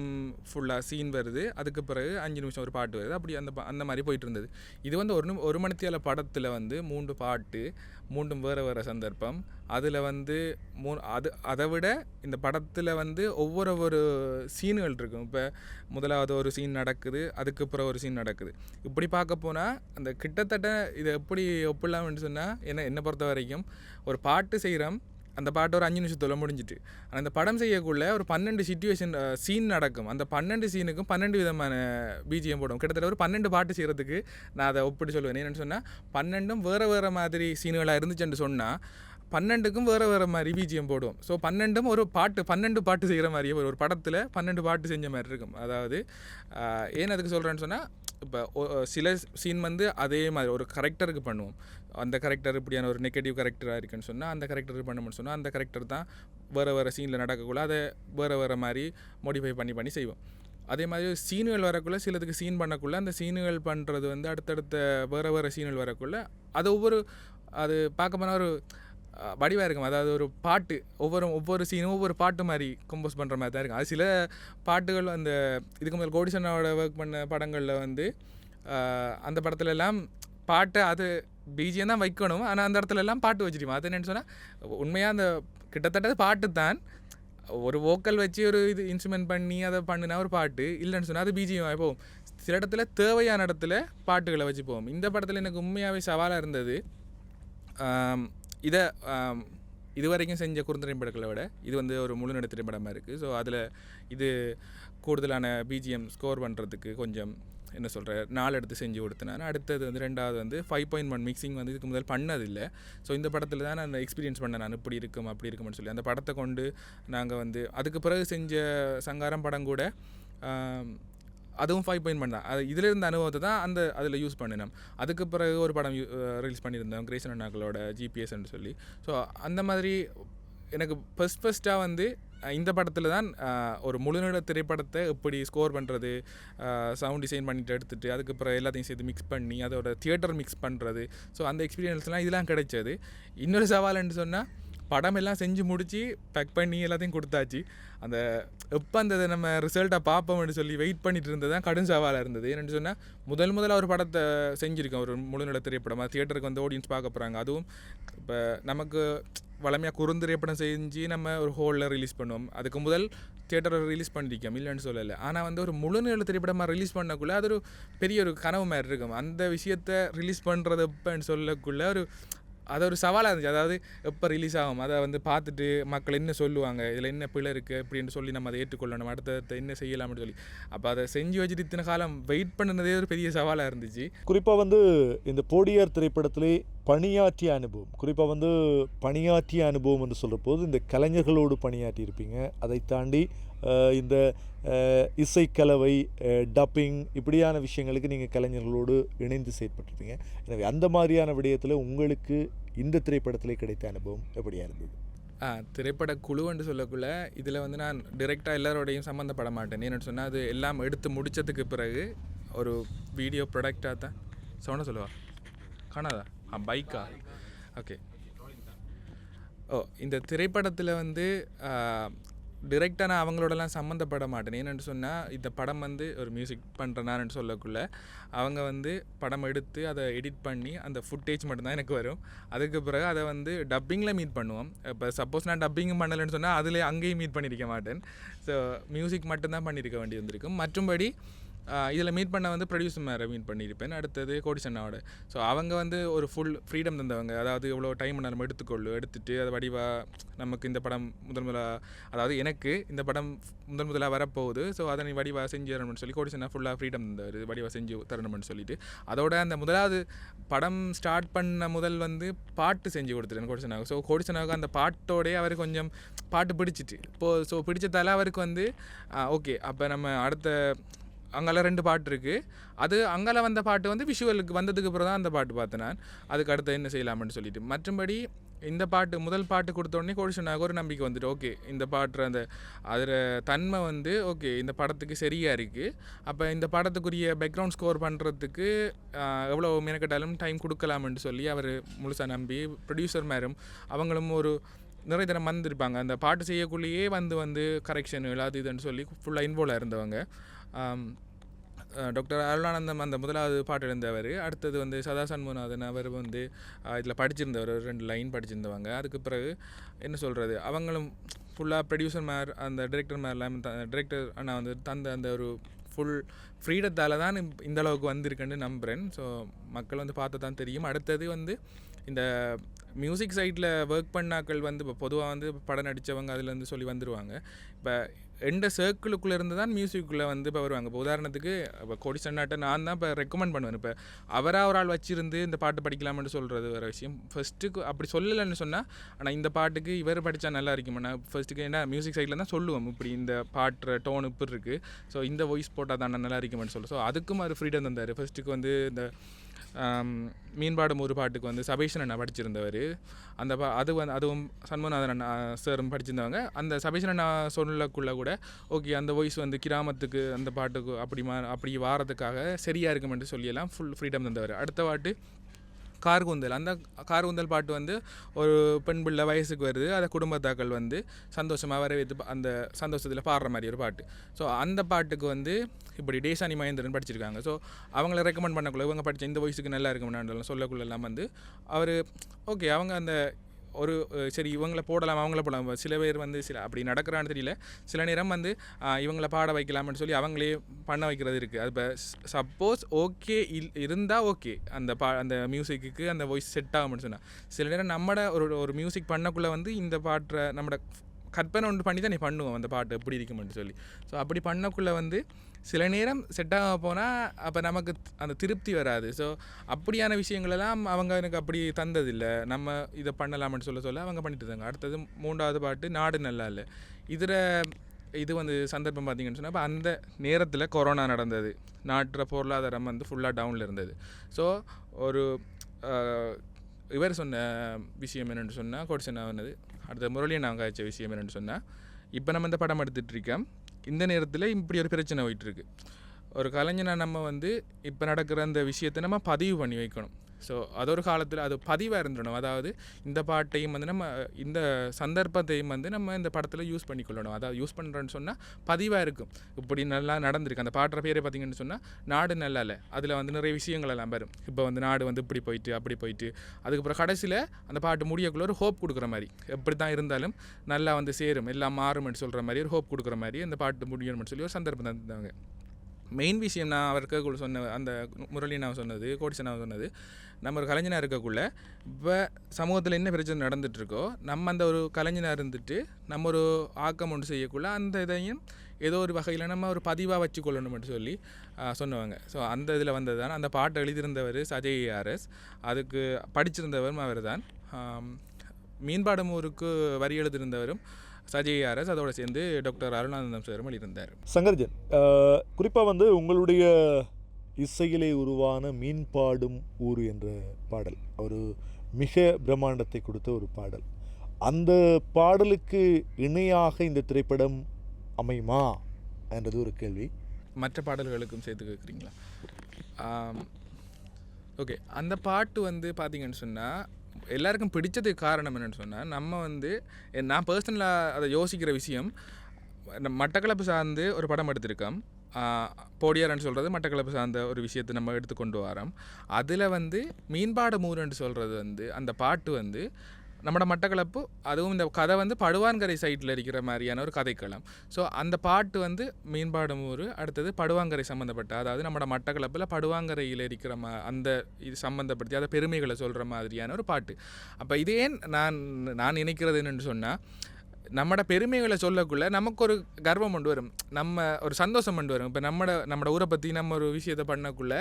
ஃபுல்லாக சீன் வருது, அதுக்கு பிறகு 5 நிமிஷம் ஒரு பாட்டு வருது. அப்படி அந்த மாதிரி போயிட்டு இருந்தது. இது ஒரு மணித்தியால படத்தில் 3 பாட்டு, 3 வேறு சந்தர்ப்பம். அதில் அதை விட இந்த படத்தில் ஒவ்வொரு சீன்கள் இருக்கும். இப்போ முதலாவது ஒரு சீன் நடக்குது, அதுக்கு அப்புறம் ஒரு சீன் நடக்குது. இப்படி பார்க்க போனால் அந்த கிட்டத்தட்ட இதை எப்படி ஒப்பிடலாம்னு சொன்னால், என்னை பொறுத்த வரைக்கும் ஒரு பாட்டு செய்கிறோம், அந்த பாட்டு ஒரு 5 நிமிஷத்தில் முடிஞ்சிட்டு. ஆனால் அந்த படம் செய்யக்குள்ள ஒரு 12 சிச்சுவேஷன் சீன் நடக்கும். அந்த 12 சீனுக்கும் 12 விதமான பிஜிஎம் போடும். கிட்டத்தட்ட ஒரு 12 பாட்டு செய்கிறதுக்கு நான் அதை ஒப்பிட்டு சொல்லுவேன். என்னென்னு சொன்னால், 12ம் வேறு மாதிரி சீன்களாக இருந்துச்சுன்னு சொன்னால் 12க்கும் வேறு மாதிரி பிஜிஎம் போடுவோம். ஸோ 12ம் ஒரு பாட்டு, 12 பாட்டு செய்கிற மாதிரியே ஒரு படத்தில் 12 பாட்டு செஞ்ச மாதிரி இருக்கும். அதாவது ஏன் அதுக்கு சொல்கிறேன்னு சொன்னால், இப்போ சில சீன் அதே மாதிரி ஒரு கரெக்டருக்கு பண்ணுவோம். அந்த கரெக்டர் இப்படியான ஒரு நெகட்டிவ் கரெக்டராக இருக்குன்னு சொன்னால், அந்த கரெக்டருக்கு பண்ணணும்னு சொன்னால், அந்த கரெக்டர் தான் வேறு சீனில் நடக்கக்குள்ள அதை வேறு மாதிரி மாடிஃபை பண்ணி செய்வோம். அதே மாதிரி சீனுகள் வரக்குள்ளே, சிலதுக்கு சீன் பண்ணக்குள்ளே அந்த சீனுகள் பண்ணுறது அடுத்தடுத்த வேறு சீனுகள் வரக்குள்ளே அது பார்க்க போனால் ஒரு வடிவாக இருக்கும். அதாவது ஒரு பாட்டு ஒவ்வொரு சீனும் ஒவ்வொரு பாட்டு மாதிரி கம்போஸ் பண்ணுற மாதிரி தான் இருக்கும். அது சில பாட்டுகள் இதுக்கு முதல் கோடிசனாவோட ஒர்க் பண்ண படங்களில் அந்த படத்துல எல்லாம் பாட்டை அது பிஜிஎம் தான் வைக்கணும், ஆனால் அந்த இடத்துல எல்லாம் பாட்டு வச்சுருவோம். அது என்னென்னு சொன்னால், உண்மையாக அந்த கிட்டத்தட்ட பாட்டு தான், ஒரு வோக்கல் வச்சு ஒரு இன்ஸ்ட்ருமெண்ட் பண்ணி அதை பண்ணினா ஒரு பாட்டு இல்லைன்னு சொன்னால் அது பிஜிஎம். இப்போ சில இடத்துல தேவையான இடத்துல பாட்டுகளை வச்சு போவோம். இந்த படத்தில் எனக்கு உண்மையாகவே சவாலாக இருந்தது. இதை இதுவரைக்கும் செஞ்ச குறுந்திரைப்படங்களை விட இது வந்து ஒரு முழு நட திரைப்படமாக இருக்குது. ஸோ அதில் இது கூடுதலான பிஜிஎம் ஸ்கோர் பண்ணுறதுக்கு கொஞ்சம் என்ன சொல்கிற நாள் எடுத்து செஞ்சு கொடுத்தேன். அடுத்தது வந்து ரெண்டாவது வந்து 5.1 மிக்சிங் வந்து இதுக்கு முதல் பண்ணதில்லை. ஸோ இந்த படத்தில் தான் நான் எக்ஸ்பீரியன்ஸ் பண்ணேன். நான் இப்படி இருக்கும் அப்படி இருக்கும்னு சொல்லி அந்த படத்தை கொண்டு நாங்கள் வந்து அதுக்கு பிறகு செஞ்ச சங்காரம் படம் கூட அதுவும் 5.1 தான். அது இதில் இருந்த அனுபவத்தை தான் அதில் யூஸ் பண்ணினோம். அதுக்கு பிறகு ஒரு படம் ரிலீஸ் பண்ணியிருந்தோம் கிரேசன் அண்ணாக்களோட ஜிபிஎஸ்ன்னு சொல்லி. ஸோ அந்த மாதிரி எனக்கு ஃபஸ்ட்டாக வந்து இந்த படத்தில் தான் ஒரு முழுநீள திரைப்படத்தை எப்படி ஸ்கோர் பண்ணுறது, சவுண்ட் டிசைன் பண்ணிட்டு எடுத்துகிட்டு அதுக்கப்புறம் எல்லாத்தையும் சேர்த்து மிக்ஸ் பண்ணி அதோட தியேட்டர் மிக்ஸ் பண்ணுறது. ஸோ அந்த எக்ஸ்பீரியன்ஸ்லாம் இதெல்லாம் கிடைச்சது. இன்னொரு சவால்னு சொன்னால் படம் எல்லாம் செஞ்சு முடித்து பேக் பண்ணி எல்லாத்தையும் கொடுத்தாச்சு. அந்த எப்போ அந்த நம்ம ரிசல்ட்டை பார்ப்போம்னு சொல்லி வெயிட் பண்ணிட்டு இருந்தது தான் கடும் சவாலாக இருந்தது. என்னென்னு சொன்னால் முதல்ல ஒரு படத்தை செஞ்சுருக்கேன், ஒரு முழுநீள திரைப்படம். தியேட்டருக்கு வந்து ஆடியன்ஸ் பார்க்க போகிறாங்க. அதுவும் இப்போ நமக்கு வளமையாக குறுந்திரைப்படம் செஞ்சு நம்ம ஒரு ஹோலில் ரிலீஸ் பண்ணுவோம். அதுக்கு முதல் தியேட்டரில் ரிலீஸ் பண்ணியிருக்கோம், இல்லைன்னு சொல்லலை. ஆனால் வந்து ஒரு முழுநீள திரைப்படமாக ரிலீஸ் பண்ணக்குள்ளே அது ஒரு பெரிய ஒரு கனவு மாதிரி இருக்கும். அந்த விஷயத்தை ரிலீஸ் பண்ணுறது எப்போன்னு சொல்லக்குள்ளே அது ஒரு சவாலாக இருந்துச்சு. அதாவது எப்போ ரிலீஸ் ஆகும், அதை வந்து பார்த்துட்டு மக்கள் என்ன சொல்லுவாங்க, இதில் என்ன பிழை இருக்குது அப்படின்னு சொல்லி நம்ம அதை ஏற்றுக்கொள்ளணும், அடுத்த என்ன செய்யலாம்னு சொல்லி. அப்போ அதை செஞ்சு வச்சுட்டு இத்தனை காலம் வெயிட் பண்ணுனதே ஒரு பெரிய சவாலாக இருந்துச்சு. குறிப்பாக வந்து இந்த போடியார் திரைப்படத்திலே பணியாற்றிய அனுபவம், குறிப்பாக வந்து பணியாற்றிய அனுபவம் என்று சொல்கிற போது இந்த கலைஞர்களோடு பணியாற்றி இருப்பீங்க. அதை தாண்டி இந்த இசைக்கலவை, டப்பிங் இப்படியான விஷயங்களுக்கு நீங்கள் கலைஞர்களோடு இணைந்து செயற்பட்டிருப்பீங்க. எனவே அந்த மாதிரியான விடயத்தில் உங்களுக்கு இந்த திரைப்படத்தில் கிடைத்த அனுபவம் எப்படியா இருந்தது? திரைப்பட குழுன்னு சொல்லக்குள்ள இதில் வந்து நான் டிரெக்டாக எல்லாரோடையும் சம்மந்தப்பட மாட்டேன். என்னென்னு சொன்னால் அது எல்லாம் எடுத்து முடித்ததுக்கு பிறகு ஒரு வீடியோ ப்ரொடக்டாக தான் சொன்ன சொல்லுவா காணாதா பைக்கா ஓகே. இந்த திரைப்படத்தில் வந்து டிரெக்டாக நான் அவங்களோடலாம் சம்மந்தப்பட மாட்டேன். என்னென்னு சொன்னால் இந்த படம் வந்து ஒரு மியூசிக் பண்ணுறனான்னு சொல்லக்குள்ள அவங்க வந்து படம் எடுத்து அதை எடிட் பண்ணி அந்த ஃபுட்டேஜ் மட்டும்தான் எனக்கு வரும். அதுக்கு பிறகு அதை வந்து டப்பிங்கில் மீட் பண்ணுவோம். இப்போ சப்போஸ் நான் டப்பிங்கும் பண்ணலைன்னு சொன்னால் அதில் அங்கேயும் மீட் பண்ணியிருக்க மாட்டேன். ஸோ மியூசிக் மட்டும்தான் பண்ணியிருக்க வேண்டி வந்திருக்கும். மற்றும்படி இதில் மீட் பண்ண வந்து ப்ரொடியூசர் மேலே மீட் பண்ணியிருப்பேன். அடுத்தது கோடிசன்னாவோட. ஸோ அவங்க வந்து ஒரு ஃபுல் ஃப்ரீடம் தந்தவங்க. அதாவது எவ்வளோ டைம் நம்ம எடுத்துட்டு அதை வடிவாக நமக்கு இந்த படம் அதாவது எனக்கு இந்த படம் முதலாக வரப்போகுது. ஸோ அதை நீ வடிவாக செஞ்சு தரணும்னு சொல்லி கோடிசன்னா ஃபுல்லாக ஃப்ரீடம் தந்தார், வடிவாக செஞ்சு தரணும்னு சொல்லிட்டு. அதோட அந்த முதலாவது படம் ஸ்டார்ட் பண்ண முதல் வந்து பாட்டு செஞ்சு கொடுத்துருக்கேன் கோடிசன்னாவுக்கு. ஸோ கோடிசன்னாவுக்கு அந்த பாட்டோடய அவர் கொஞ்சம் பாட்டு பிடிச்சிட்டு ஸோ பிடிச்சதால அவருக்கு வந்து ஓகே அப்போ நம்ம அடுத்த அங்கால 2 பாட்டு இருக்குது. அது அங்கால வந்த பாட்டு வந்து விஷுவலுக்கு வந்ததுக்கு அப்புறம் தான் அந்த பாட்டு பார்த்தேன் நான். அதுக்கு அடுத்து என்ன செய்யலாம்னு சொல்லிட்டு. மற்றபடி இந்த பாட்டு முதல் பாட்டு கொடுத்தோடனே கோடிசன்னாக ஒரு நம்பிக்கை வந்துட்டு ஓகே இந்த பாட்டு அந்த அதில் தன்மை வந்து ஓகே இந்த படத்துக்கு சரியாக இருக்குது. அப்போ இந்த படத்துக்குரிய பேக்ரவுண்ட் ஸ்கோர் பண்ணுறதுக்கு எவ்வளோ மெனக்கட்டாலும் டைம் கொடுக்கலாம்னு சொல்லி அவர் முழுசாக நம்பி ப்ரொடியூசர் மேரும் அவங்களும் ஒரு நிறைய தினம் வந்திருப்பாங்க. அந்த பாட்டு செய்யக்குள்ளேயே வந்து கரெக்ஷன் அது இதுன்னு சொல்லி ஃபுல்லாக இன்வால்வ் இருந்தவங்க. டாக்டர் அருளானந்தம் அந்த முதலாவது பாட்டு இருந்தவர். அடுத்தது வந்து சதா சண்முகநாதன் அவர் வந்து இதில் படிச்சிருந்தவர், 2 லைன் படிச்சிருந்தவங்க. அதுக்கு பிறகு என்ன சொல்கிறது அவங்களும் ஃபுல்லாக ப்ரொடியூசர் மேர் அந்த டிரெக்டர் மேர்லாம் டிரெக்டர் அண்ணா வந்து தந்த அந்த ஒரு ஃபுல் ஃப்ரீடத்தால் தான் இந்த அளவுக்கு வந்திருக்குன்னு நம்புகிறேன். ஸோ மக்கள் வந்து பார்த்து தான் தெரியும். அடுத்தது வந்து இந்த மியூசிக் சைட்டில் ஒர்க் பண்ணாக்கள் வந்து இப்போ பொதுவாக வந்து படம் நடித்தவங்க அதுலேருந்து சொல்லி வந்துடுவாங்க. இப்போ எந்த சர்க்கிளுக்குள்ளே இருந்து தான் மியூசிக்குள்ளே வந்து இப்போ வருவாங்க. இப்போ உதாரணத்துக்கு இப்போ கோடிசன்னாட்ட நான் தான் இப்போ ரெக்கமெண்ட் பண்ணுவேன். இப்போ அவராக ஒரு ஆள் வச்சிருந்து இந்த பாட்டு படிக்கலாம்னு சொல்கிறது வேறு விஷயம். ஃபஸ்ட்டுக்கு அப்படி சொல்லலைன்னு சொன்னால் ஆனால் இந்த பாட்டுக்கு இவர் படித்தா நல்லா இருக்குமாண்ணா ஃபஸ்ட்டுக்கு ஏன்னா மியூசிக் சைட்டில் தான் சொல்லுவோம் இப்படி இந்த பாட்டு டோன் இப்படி இருக்குது, ஸோ இந்த வாய்ஸ் போட்டால் தான் நல்லா இருக்குமான்னு சொல்லுவோம். ஸோ அதுக்கும் அவர் ஃப்ரீடம் தந்தார். ஃபஸ்ட்டுக்கு வந்து இந்த மீன்பாடும் ஒரு பாட்டுக்கு வந்து சபேஷன் அண்ணா படிச்சிருந்தவர். அந்த அதுவும் சண்முகநாதன் அண்ணா சாரும் படிச்சிருந்தவங்க. அந்த சபேஷன் அண்ணா சொல்லக்குள்ளே கூட ஓகே அந்த வாய்ஸ் வந்து கிராமத்துக்கு அந்த பாட்டுக்கு அப்படி வாரத்துக்காக சரியாக இருக்குமென்று சொல்லியெல்லாம் ஃபுல் ஃப்ரீடம் தந்தவர். அடுத்த பாட்டு கார்குந்தல். அந்த கார்குந்தல் பாட்டு வந்து ஒரு பெண் பிள்ளை வயசுக்கு வருது, அதை குடும்பத்தாக்கள் வந்து சந்தோஷமாக வரவேற்று அந்த சந்தோஷத்தில் பாடுற மாதிரி ஒரு பாட்டு. ஸோ அந்த பாட்டுக்கு வந்து இப்படி டேசானி மகேந்திரன் படிச்சிருக்காங்க. ஸோ அவங்கள ரெக்கமெண்ட் பண்ணக்குள்ள இவங்க படித்த இந்த வயசுக்கு நல்லா இருக்கும்னாலும் சொல்லக்குள்ளெல்லாம் வந்து அவர் ஓகே அவங்க அந்த சரி இவங்கள போடலாம் அவங்கள போடலாம், சில பேர் வந்து சில அப்படி நடக்கிறான்னு தெரியல, சில நேரம் வந்து இவங்கள பாட வைக்கலாம்னு சொல்லி அவங்களே பண்ண வைக்கிறது இருக்குது. அது இப்போ சப்போஸ் ஓகே இருந்தால் ஓகே, அந்த மியூசிக்கு அந்த வாய்ஸ் செட் ஆகும்னு சொன்னால், சில நேரம் நம்மட ஒரு மியூசிக் பண்ணக்குள்ளே வந்து இந்த பாட்டை நம்மட கற்பனை ஒன்று பண்ணி தான் நீ பண்ணுவோம் அந்த பாட்டு எப்படி இருக்குமென்னு சொல்லி. ஸோ அப்படி பண்ணக்குள்ளே வந்து சில நேரம் செட் ஆக போனால் அப்போ நமக்கு அந்த திருப்தி வராது. ஸோ அப்படியான விஷயங்களெல்லாம் அவங்க எனக்கு அப்படி தந்ததில்லை. நம்ம இதை பண்ணலாம்னு சொல்ல அவங்க பண்ணிட்டு இருந்தாங்க. அடுத்தது 3வது பாட்டு நாடு நல்லா இல்லை. இது வந்து சந்தர்ப்பம் பார்த்திங்கன்னு சொன்னால், அப்போ அந்த நேரத்தில் கொரோனா நடந்தது, நாட்டுற பொருளாதாரம் வந்து ஃபுல்லாக டவுனில் இருந்தது. ஸோ ஒரு இவர் சொன்ன விஷயம் என்னென்னு சொன்னால், கோடிசனா வந்தது. அடுத்த முரளியை நாங்கள் காய்ச்ச விஷயம் என்னென்னு சொன்னால், இப்போ நம்ம இந்த படம் எடுத்துகிட்ருக்கோம், இந்த நேரத்தில் இப்படி ஒரு பிரச்சனை போயிட்டுருக்கு. ஒரு கலைஞனாக நம்ம வந்து இப்போ நடக்கிற அந்த விஷயத்தை நம்ம பதிவு பண்ணி வைக்கணும். ஸோ அது ஒரு காலத்தில் அது பதிவாக இருந்துடணும். அதாவது இந்த பாட்டையும் வந்து நம்ம இந்த சந்தர்ப்பத்தையும் வந்து நம்ம இந்த படத்தில் யூஸ் பண்ணிக்கொள்ளணும். அதாவது யூஸ் பண்ணுறோன்னு சொன்னால் பதிவாக இருக்கும். இப்படி நல்லா நடந்திருக்கு. அந்த பாட்டுற பேரை பார்த்திங்கன்னு சொன்னால் நாடு நல்லா இல்லை, அதில் வந்து நிறைய விஷயங்கள் எல்லாம் வரும். இப்போ வந்து நாடு வந்து இப்படி போயிட்டு அப்படி போயிட்டு அதுக்கப்புறம் கடைசியில் அந்த பாட்டு முடியக்குள்ள ஒரு ஹோப் கொடுக்குற மாதிரி, எப்படி தான் இருந்தாலும் நல்லா வந்து சேரும், எல்லாம் மாறும்னு சொல்கிற மாதிரி ஒரு ஹோப் கொடுக்குற மாதிரி அந்த பாட்டு முடியணும்னு சொல்லி ஒரு சந்தர்ப்பம் தந்தாங்க. மெயின் விஷயம் நான் அவருக்குள்ள சொன்ன அந்த முரளி நான் சொன்னது, கோடிசனா சொன்னது, நம்ம ஒரு கலைஞனாக இருக்கக்குள்ள இப்போ சமூகத்தில் என்ன பிரச்சனை நடந்துகிட்ருக்கோ, நம்ம அந்த ஒரு கலைஞனாக இருந்துட்டு நம்ம ஒரு ஆக்கம் ஒன்று செய்யக்குள்ள அந்த இதையும் ஏதோ ஒரு வகையில் நம்ம ஒரு பதிவாக வச்சுக்கொள்ளணும்னு சொல்லி சொன்னவங்க. ஸோ அந்த இதில் வந்தது தான். அந்த பாட்டை எழுதியிருந்தவர் சஜய் ஆர்எஸ், அதுக்கு படிச்சிருந்தவரும் அவர் தான். மீன்பாடமூருக்கு வரி எழுதியிருந்தவரும் சஜய் ஆர்எஸ், அதோடு சேர்ந்து டாக்டர் அருணானந்தம் சாரும் எழுதியிருந்தார். சங்கர்ஜன், குறிப்பாக வந்து உங்களுடைய இசையிலே உருவான மீன்பாடும் ஊர் என்ற பாடல் ஒரு மிக பிரம்மாண்டத்தை கொடுத்த ஒரு பாடல். அந்த பாடலுக்கு இணையாக இந்த திரைப்படம் அமையுமா என்றது ஒரு கேள்வி. மற்ற பாடல்களுக்கும் சேர்த்து கேட்குறீங்களா? ஓகே, அந்த பாட்டு வந்து பார்த்திங்கன்னு சொன்னால் எல்லாருக்கும் பிடிச்சதுக்கு காரணம் என்னென்னு சொன்னால், நம்ம வந்து நான் பர்சனலாக அதை யோசிக்கிற விஷயம், மட்டக்களப்பு சார்ந்து ஒரு படம் எடுத்திருக்கோம், போடியாரன்னு சொல்கிறது மட்டக்களப்பு சார்ந்த ஒரு விஷயத்தை நம்ம எடுத்துக்கொண்டு வரோம். அதில் வந்து மீன்பாட மூரன்னு சொல்கிறது வந்து அந்த பாட்டு வந்து நம்மளோட மட்டக்களப்பு, அதுவும் இந்த கதை வந்து படுவான்கரை சைட்டில் இருக்கிற மாதிரியான ஒரு கதைக்களம். ஸோ அந்த பாட்டு வந்து மீன்பாடும் ஊர், அடுத்தது படுவாங்கரை சம்மந்தப்பட்ட, அதாவது நம்மளோட மட்டக்களப்பில் படுவாங்கரையில் இருக்கிற அந்த இது சம்மந்தப்படுத்தி அதை பெருமைகளை சொல்கிற மாதிரியான ஒரு பாட்டு. அப்போ இதே நான் நினைக்கிறது என்னென்னு சொன்னால், நம்மளோட பெருமைகளை சொல்லக்குள்ள நமக்கு ஒரு கர்வம் கொண்டு வரும், நம்ம ஒரு சந்தோஷம் கொண்டு வரும். இப்போ நம்மளோட ஊரை பற்றி நம்ம ஒரு விஷயத்தை பண்ணக்குள்ள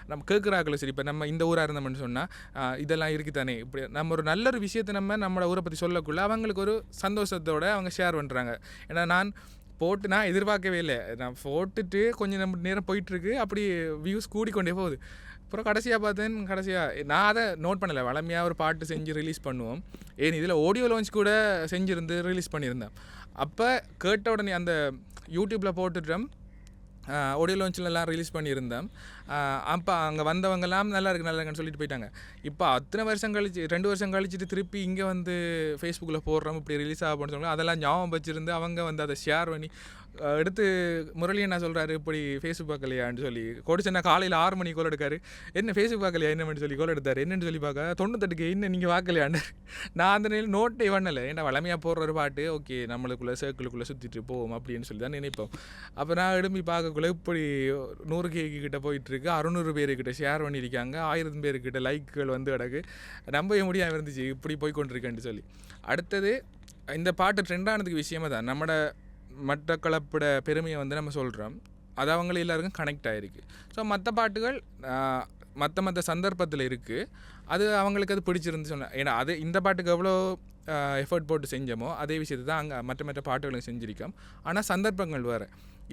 நம்ம கேட்குறாக்களும் சரி, இப்போ நம்ம இந்த ஊராக இருந்தோம்னு சொன்னால் இதெல்லாம் இருக்குதானே, இப்படி நம்ம ஒரு நல்ல ஒரு விஷயத்தை நம்மளோட ஊரை பற்றி சொல்லக்குள்ள அவங்களுக்கு ஒரு சந்தோஷத்தோடு அவங்க ஷேர் பண்ணுறாங்க. ஏன்னா நான் எதிர்பார்க்கவே இல்லை, நான் போட்டுட்டு கொஞ்சம் நேரம் போயிட்டுருக்கு, அப்படி வியூஸ் கூடிக்கொண்டே போகுது. அப்புறம் கடைசியாக நான் அதை நோட் பண்ணலை. வளமையாக ஒரு பாட்டு செஞ்சு ரிலீஸ் பண்ணுவோம், இதில் ஆடியோ லான்ச் கூட செஞ்சுருந்து ரிலீஸ் பண்ணியிருந்தேன். அப்போ கேட்ட உடனே அந்த யூடியூப்பில் போட்டுட்டோம், ஆடியோ லான்ச்சிலலாம் ரிலீஸ் பண்ணியிருந்தேன். அப்போ அங்கே வந்தவங்கெல்லாம் நல்லா இருக்குன்னு சொல்லிட்டு போயிட்டாங்க. இப்போ அத்தனை வருஷம் கழிச்சு 2 வருஷம் கழிச்சிட்டு திருப்பி இங்கே வந்து ஃபேஸ்புக்கில் போடுறோம், இப்படி ரிலீஸ் ஆகணும்னு சொல்லுவாங்க. அதெல்லாம் ஞாபகம் வச்சுருந்து அவங்க வந்து அதை ஷேர் பண்ணி எடுத்து முரளி என்ன சொல்கிறாரு, இப்படி ஃபேஸ்புக் பார்க்கலையான்னு சொல்லி. கோடிச்சனா காலையில் 6 மணிக்கு கோல் எடுக்காரு, என்ன ஃபேஸ்புக் பார்க்கலையா என்னன்னு சொல்லி கோல் எடுத்தார். என்னென்னு சொல்லி பார்க்க 98க்கு என்ன நீங்கள் பார்க்கலையாண்டு. நான் அந்த நேரம் நோட்டே பண்ணலை, ஏன்னா வளமையாக போடுற ஒரு பாட்டு ஓகே நம்மளுக்குள்ளே சர்க்கிளுக்குள்ளே சுற்றிட்டு போவோம் அப்படின்னு சொல்லி தான் நினைப்போம். அப்போ நான் எழுப்பி பார்க்கக்குள்ளே இப்படி 100 கிட்ட போயிட்டுருக்கு, 600 பேருக்கிட்ட ஷேர் பண்ணியிருக்காங்க, 1000 பேருக்கிட்ட லைக்குகள் வந்து கிடக்கு. நம்பவே முடியாமல் இருந்துச்சு இப்படி போய் கொண்டிருக்கேன்னு சொல்லி. அடுத்தது இந்த பாட்டு ட்ரெண்டானதுக்கு விஷயமா தான் நம்மளோட மட்டக்களப்போட பெருமையை வந்து நம்ம சொல்கிறோம், அது அவங்கள எல்லாருக்கும் கனெக்ட் ஆகிருக்கு. ஸோ மற்ற பாட்டுகள் மற்ற சந்தர்ப்பத்தில் இருக்குது, அது அவங்களுக்கு அது பிடிச்சிருந்து சொன்னேன். ஏன்னா அது இந்த பாட்டுக்கு எவ்வளோ எஃபர்ட் போட்டு செஞ்சோமோ அதே விஷயத்தை தான் அங்கே மற்ற பாட்டுகளும் செஞ்சுருக்கோம். ஆனால் சந்தர்ப்பங்கள் வேறு.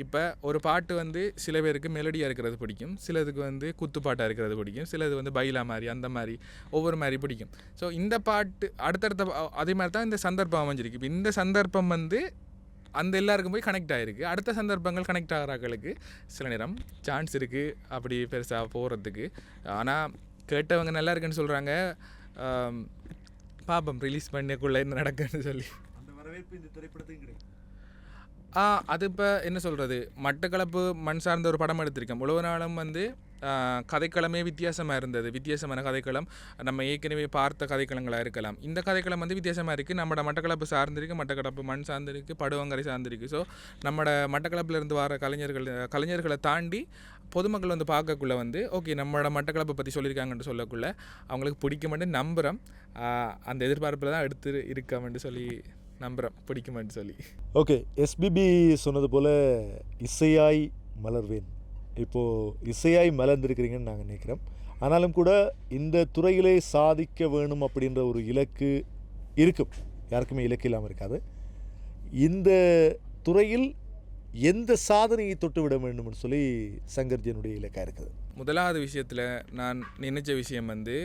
இப்போ ஒரு பாட்டு வந்து சில பேருக்கு மெலடியாக இருக்கிறது பிடிக்கும், சிலதுக்கு வந்து குத்துப்பாட்டாக இருக்கிறது பிடிக்கும், சிலது வந்து பைலா மாதிரி அந்த மாதிரி ஒவ்வொரு மாதிரி பிடிக்கும். ஸோ இந்த பாட்டு அடுத்தடுத்த அதே மாதிரி தான் இந்த சந்தர்ப்பம் அமைஞ்சிருக்கு. இப்போ இந்த சந்தர்ப்பம் வந்து அந்த எல்லாருக்கும் போய் கனெக்ட் ஆகிருக்கு. அடுத்த சந்தர்ப்பங்கள் கனெக்ட் ஆகிறாக்களுக்கு சில நேரம் சான்ஸ் இருக்குது அப்படி பெருசாக போகிறதுக்கு. ஆனால் கேட்டவங்க நல்லா இருக்குன்னு சொல்கிறாங்க, பாப்பம் ரிலீஸ் பண்ணக்குள்ளே என்ன நடக்குன்னு சொல்லி. அந்த வரவேற்பு இந்த திரைப்படத்தையும் கிடைக்கும். அது இப்போ என்ன சொல்கிறது, மட்டக்களப்பு மண் சார்ந்த ஒரு படம் எடுத்திருக்கேன். உழவு நாளும் வந்து கதைக்களமே வித்தியாசமாக இருந்தது. வித்தியாசமான கதைக்களம் நம்ம ஏற்கனவே பார்த்த கதைக்களங்களாக இருக்கலாம். இந்த கதைக்களம் வந்து வித்தியாசமாக இருக்குது. நம்மளோட மட்டக்களப்பு சார்ந்திருக்கு, மட்டக்களப்பு மண் சார்ந்திருக்கு, படுவங்கரை சார்ந்திருக்கு. ஸோ நம்மளோட மட்டக்களப்பிலேருந்து வர கலைஞர்களை தாண்டி பொதுமக்கள் வந்து பார்க்கக்குள்ள வந்து ஓகே நம்மளோட மட்டக்களப்பை பற்றி சொல்லியிருக்காங்கன்னு சொல்லக்குள்ள அவங்களுக்கு பிடிக்குமென்று நம்புகிறோம். அந்த எதிர்பார்ப்பில் தான் எடுத்து இருக்கமென்று சொல்லி நம்புகிறோம், பிடிக்குமென்று சொல்லி. ஓகே, எஸ்பிபி சொன்னது போல் இசையாய் மலர்வேன், இப்போது இசையாய் மலர்ந்திருக்கிறீங்கன்னு நாங்கள் நினைக்கிறோம். ஆனாலும் கூட இந்த துறையிலே சாதிக்க வேணும் அப்படின்ற ஒரு இலக்கு இருக்கும், யாருக்குமே இலக்கு இல்லாமல் இருக்காது. இந்த துறையில் எந்த சாதனையை தொட்டு விட வேண்டும்னு சொல்லி சங்கர்ஜனுடைய இலக்காக இருக்குது? முதலாவது விஷயத்தில் நான் நினைச்ச விஷயம் வந்து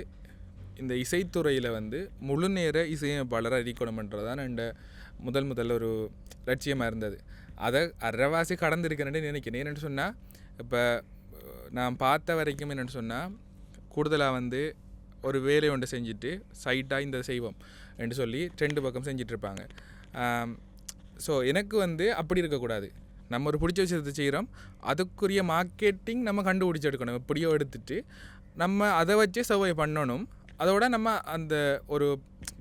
இந்த இசைத்துறையில் வந்து முழு நேர இசையமைப்பாளராக அறிக்கணுமன்றதான் என் முதல்ல ஒரு லட்சியமாக இருந்தது. அதை அரைவாசி கடந்திருக்கிறேன்னு நினைக்கிறேன். என்னென்னு சொன்னால் இப்போ நான் பார்த்த வரைக்கும் என்னென்னு சொன்னால் கூடுதலாக வந்து ஒரு வேலை ஒன்று செஞ்சுட்டு சைட்டாக இந்த செய்வோம் என்று சொல்லி 2 பக்கம் செஞ்சிட்ருப்பாங்க. ஸோ எனக்கு வந்து அப்படி இருக்கக்கூடாது. நம்ம ஒரு பிடிச்ச விஷயத்தை செய்கிறோம், அதுக்குரிய மார்க்கெட்டிங் நம்ம கண்டுபிடிச்சி எடுக்கணும். எப்படியோ எடுத்துகிட்டு நம்ம அதை வச்சே சர்வை பண்ணணும். அதோட நம்ம அந்த ஒரு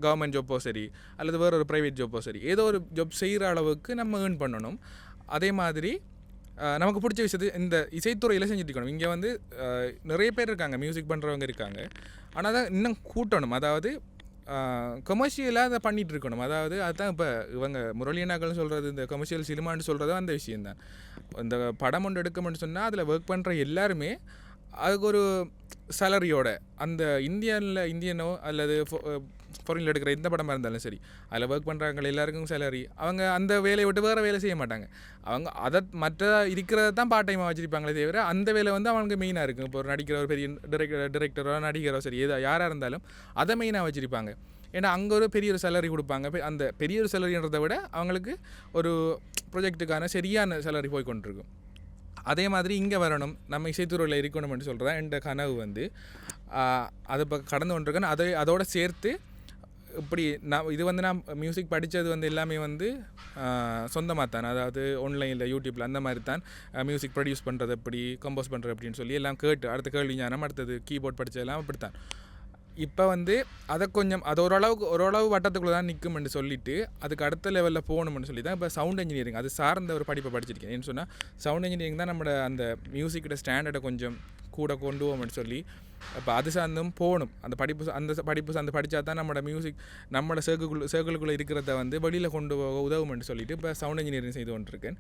கவர்மெண்ட் ஜாப்போ சரி அல்லது வேறு ஒரு ப்ரைவேட் ஜாப்போ சரி ஏதோ ஒரு ஜாப் செய்கிற அளவுக்கு நம்ம ஏர்ன் பண்ணணும். அதே மாதிரி நமக்கு பிடிச்ச விஷயத்தை இந்த இசைத்துறையில் செஞ்சுட்டு இருக்கணும். இங்கே வந்து நிறைய பேர் இருக்காங்க, மியூசிக் பண்ணுறவங்க இருக்காங்க. ஆனால் அதை இன்னும் கூட்டணும். அதாவது கமர்ஷியலாக அதை பண்ணிகிட்டு இருக்கணும். அதாவது அதுதான் இப்போ இவங்க முரளியனாக்கள்னு சொல்கிறது, இந்த கமர்ஷியல் சினிமான்னு சொல்கிறது அந்த விஷயந்தான். இந்த படம் ஒன்று எடுக்கணும்னு சொன்னால் அதில் ஒர்க் பண்ணுற எல்லாருமே அதுக்கு ஒரு சேலரியோட, அந்த இந்தியனோ அல்லது ஃபாரினில் எடுக்கிற எந்த படமாக இருந்தாலும் சரி அதில் ஒர்க் பண்ணுறாங்க எல்லாருக்கும் சேலரி. அவங்க அந்த வேலையை விட்டு வேறு வேலை செய்ய மாட்டாங்க. அவங்க அதை மற்ற இருக்கிறத தான் பார்ட் டைமாக வச்சுருப்பாங்களே தவிர அந்த வேலை வந்து அவங்களுக்கு மெயினாக இருக்கும். இப்போ ஒரு நடிக்கிற ஒரு பெரிய டிரெக்டரோ நடிகரோ சரி யாராக இருந்தாலும் அதை மெயினாக வச்சுருப்பாங்க. ஏன்னா அங்கே ஒரு பெரிய ஒரு சேலரி கொடுப்பாங்க. அந்த பெரிய ஒரு சேலரின்றதை விட அவங்களுக்கு ஒரு ப்ரொஜெக்ட்டுக்கான சரியான சேலரி போய் கொண்டிருக்கும். அதே மாதிரி இங்கே வரணும், நம்ம இசைத்துறையில் இருக்கணும்னு சொல்கிறதா என் கனவு வந்து. அதை இப்போ கடந்து கொண்டிருக்கேன். அதோடு சேர்த்து இப்படி இது வந்து நான் மியூசிக் படித்தது வந்து எல்லாமே வந்து சொந்தமாக தான், அதாவது ஆன்லைனில் யூடியூப்பில் அந்த மாதிரி தான் மியூசிக் ப்ரொடியூஸ் பண்ணுறது எப்படி, கம்போஸ் பண்ணுறது எப்படின்னு சொல்லி எல்லாம் கேட்டு அடுத்த கேள்வி ஞானம், அடுத்தது கீபோர்ட் படித்ததெல்லாம் அப்படித்தான். இப்போ வந்து அதை கொஞ்சம் அது ஓரளவு வட்டத்துக்குள்ளே தான் நிற்கும்னு சொல்லிவிட்டு அதுக்கு அடுத்த லெவலில் போகணும்னு சொல்லி தான் இப்போ சவுண்ட் இன்ஜினியரிங் அது சார்ந்த ஒரு படிப்பை படிச்சிருக்கேன். ஏன்னு சொன்னால் சவுண்ட் இன்ஜினியரிங் தான் நம்மளோட அந்த மியூசிக்கோட ஸ்டாண்டர்டை கொஞ்சம் கூட கொண்டு போவோம்னு சொல்லி இப்போ அது சார்ந்தும் போகணும். அந்த படிப்பு சார்ந்து படித்தா தான் நம்மளோட மியூசிக் நம்மளோட சர்க்கிளுக்குள்ளே இருக்கிறத வந்து வெளியில் கொண்டு போக உதவும்னு சொல்லிட்டு இப்போ சவுண்ட் இன்ஜினியரிங் செய்து கொண்டிருக்கேன்.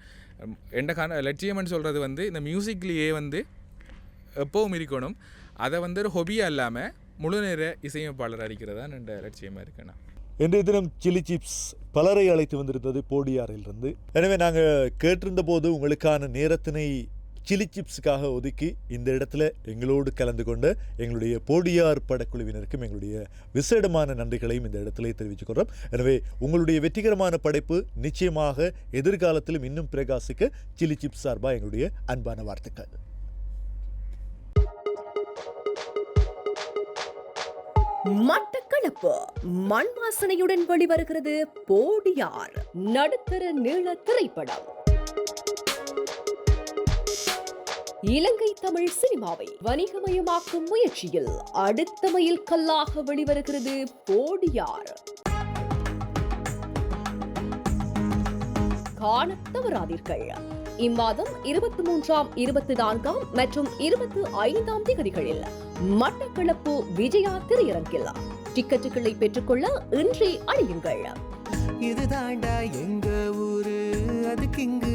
எந்த லட்சியம்னு சொல்கிறது வந்து இந்த மியூசிக்லேயே வந்து எப்போவும் இருக்கணும். அதை வந்து ஒரு ஹொபியாக இல்லாமல் முழு நேர இசையமைப்பாளர் அடிக்கிறதா என்ற லட்சியமாக இருக்கேண்ணா. இன்றைய தினம் சில்லி சிப்ஸ் பலரை அழைத்து வந்திருந்தது போடியாரிலிருந்து. எனவே நாங்கள் கேட்டிருந்த போது உங்களுக்கான நேரத்தினை சில்லி சிப்ஸுக்காக ஒதுக்கி இந்த இடத்துல எங்களோடு கலந்து கொண்ட எங்களுடைய போடியார் படக்குழுவினருக்கும் எங்களுடைய விசேடமான நன்றிகளையும் இந்த இடத்துல தெரிவித்துக்கொள்கிறோம். எனவே உங்களுடைய வெற்றிகரமான படைப்பு நிச்சயமாக எதிர்காலத்திலும் இன்னும் பிரகாசிக்க சில்லி சிப்ஸ் சார்பாக எங்களுடைய அன்பான வாழ்த்துக்கள். மட்டக்களப்பு மண் வாசனையுடன் வெளிவருகிறது போடியார் நடுத்தர நீள திரைப்படம். இலங்கை தமிழ் சினிமாவை வணிகமயமாக்கும் முயற்சியில் அடுத்த மைல் கல்லாக வெளிவருகிறது போடியார். காணத் தவறாதீர்கள். இம்மாதம் 23ஆம் 24ஆம் மற்றும் 25ஆம் தேதிகளில் மட்டக்களப்பு விஜயா திரையரங்கில் டிக்கெட்டுகளை பெற்றுக்கொள்ள இன்றே அழையுங்கள். இது தாண்டா எங்க ஊரு, அதுக்கு இங்கு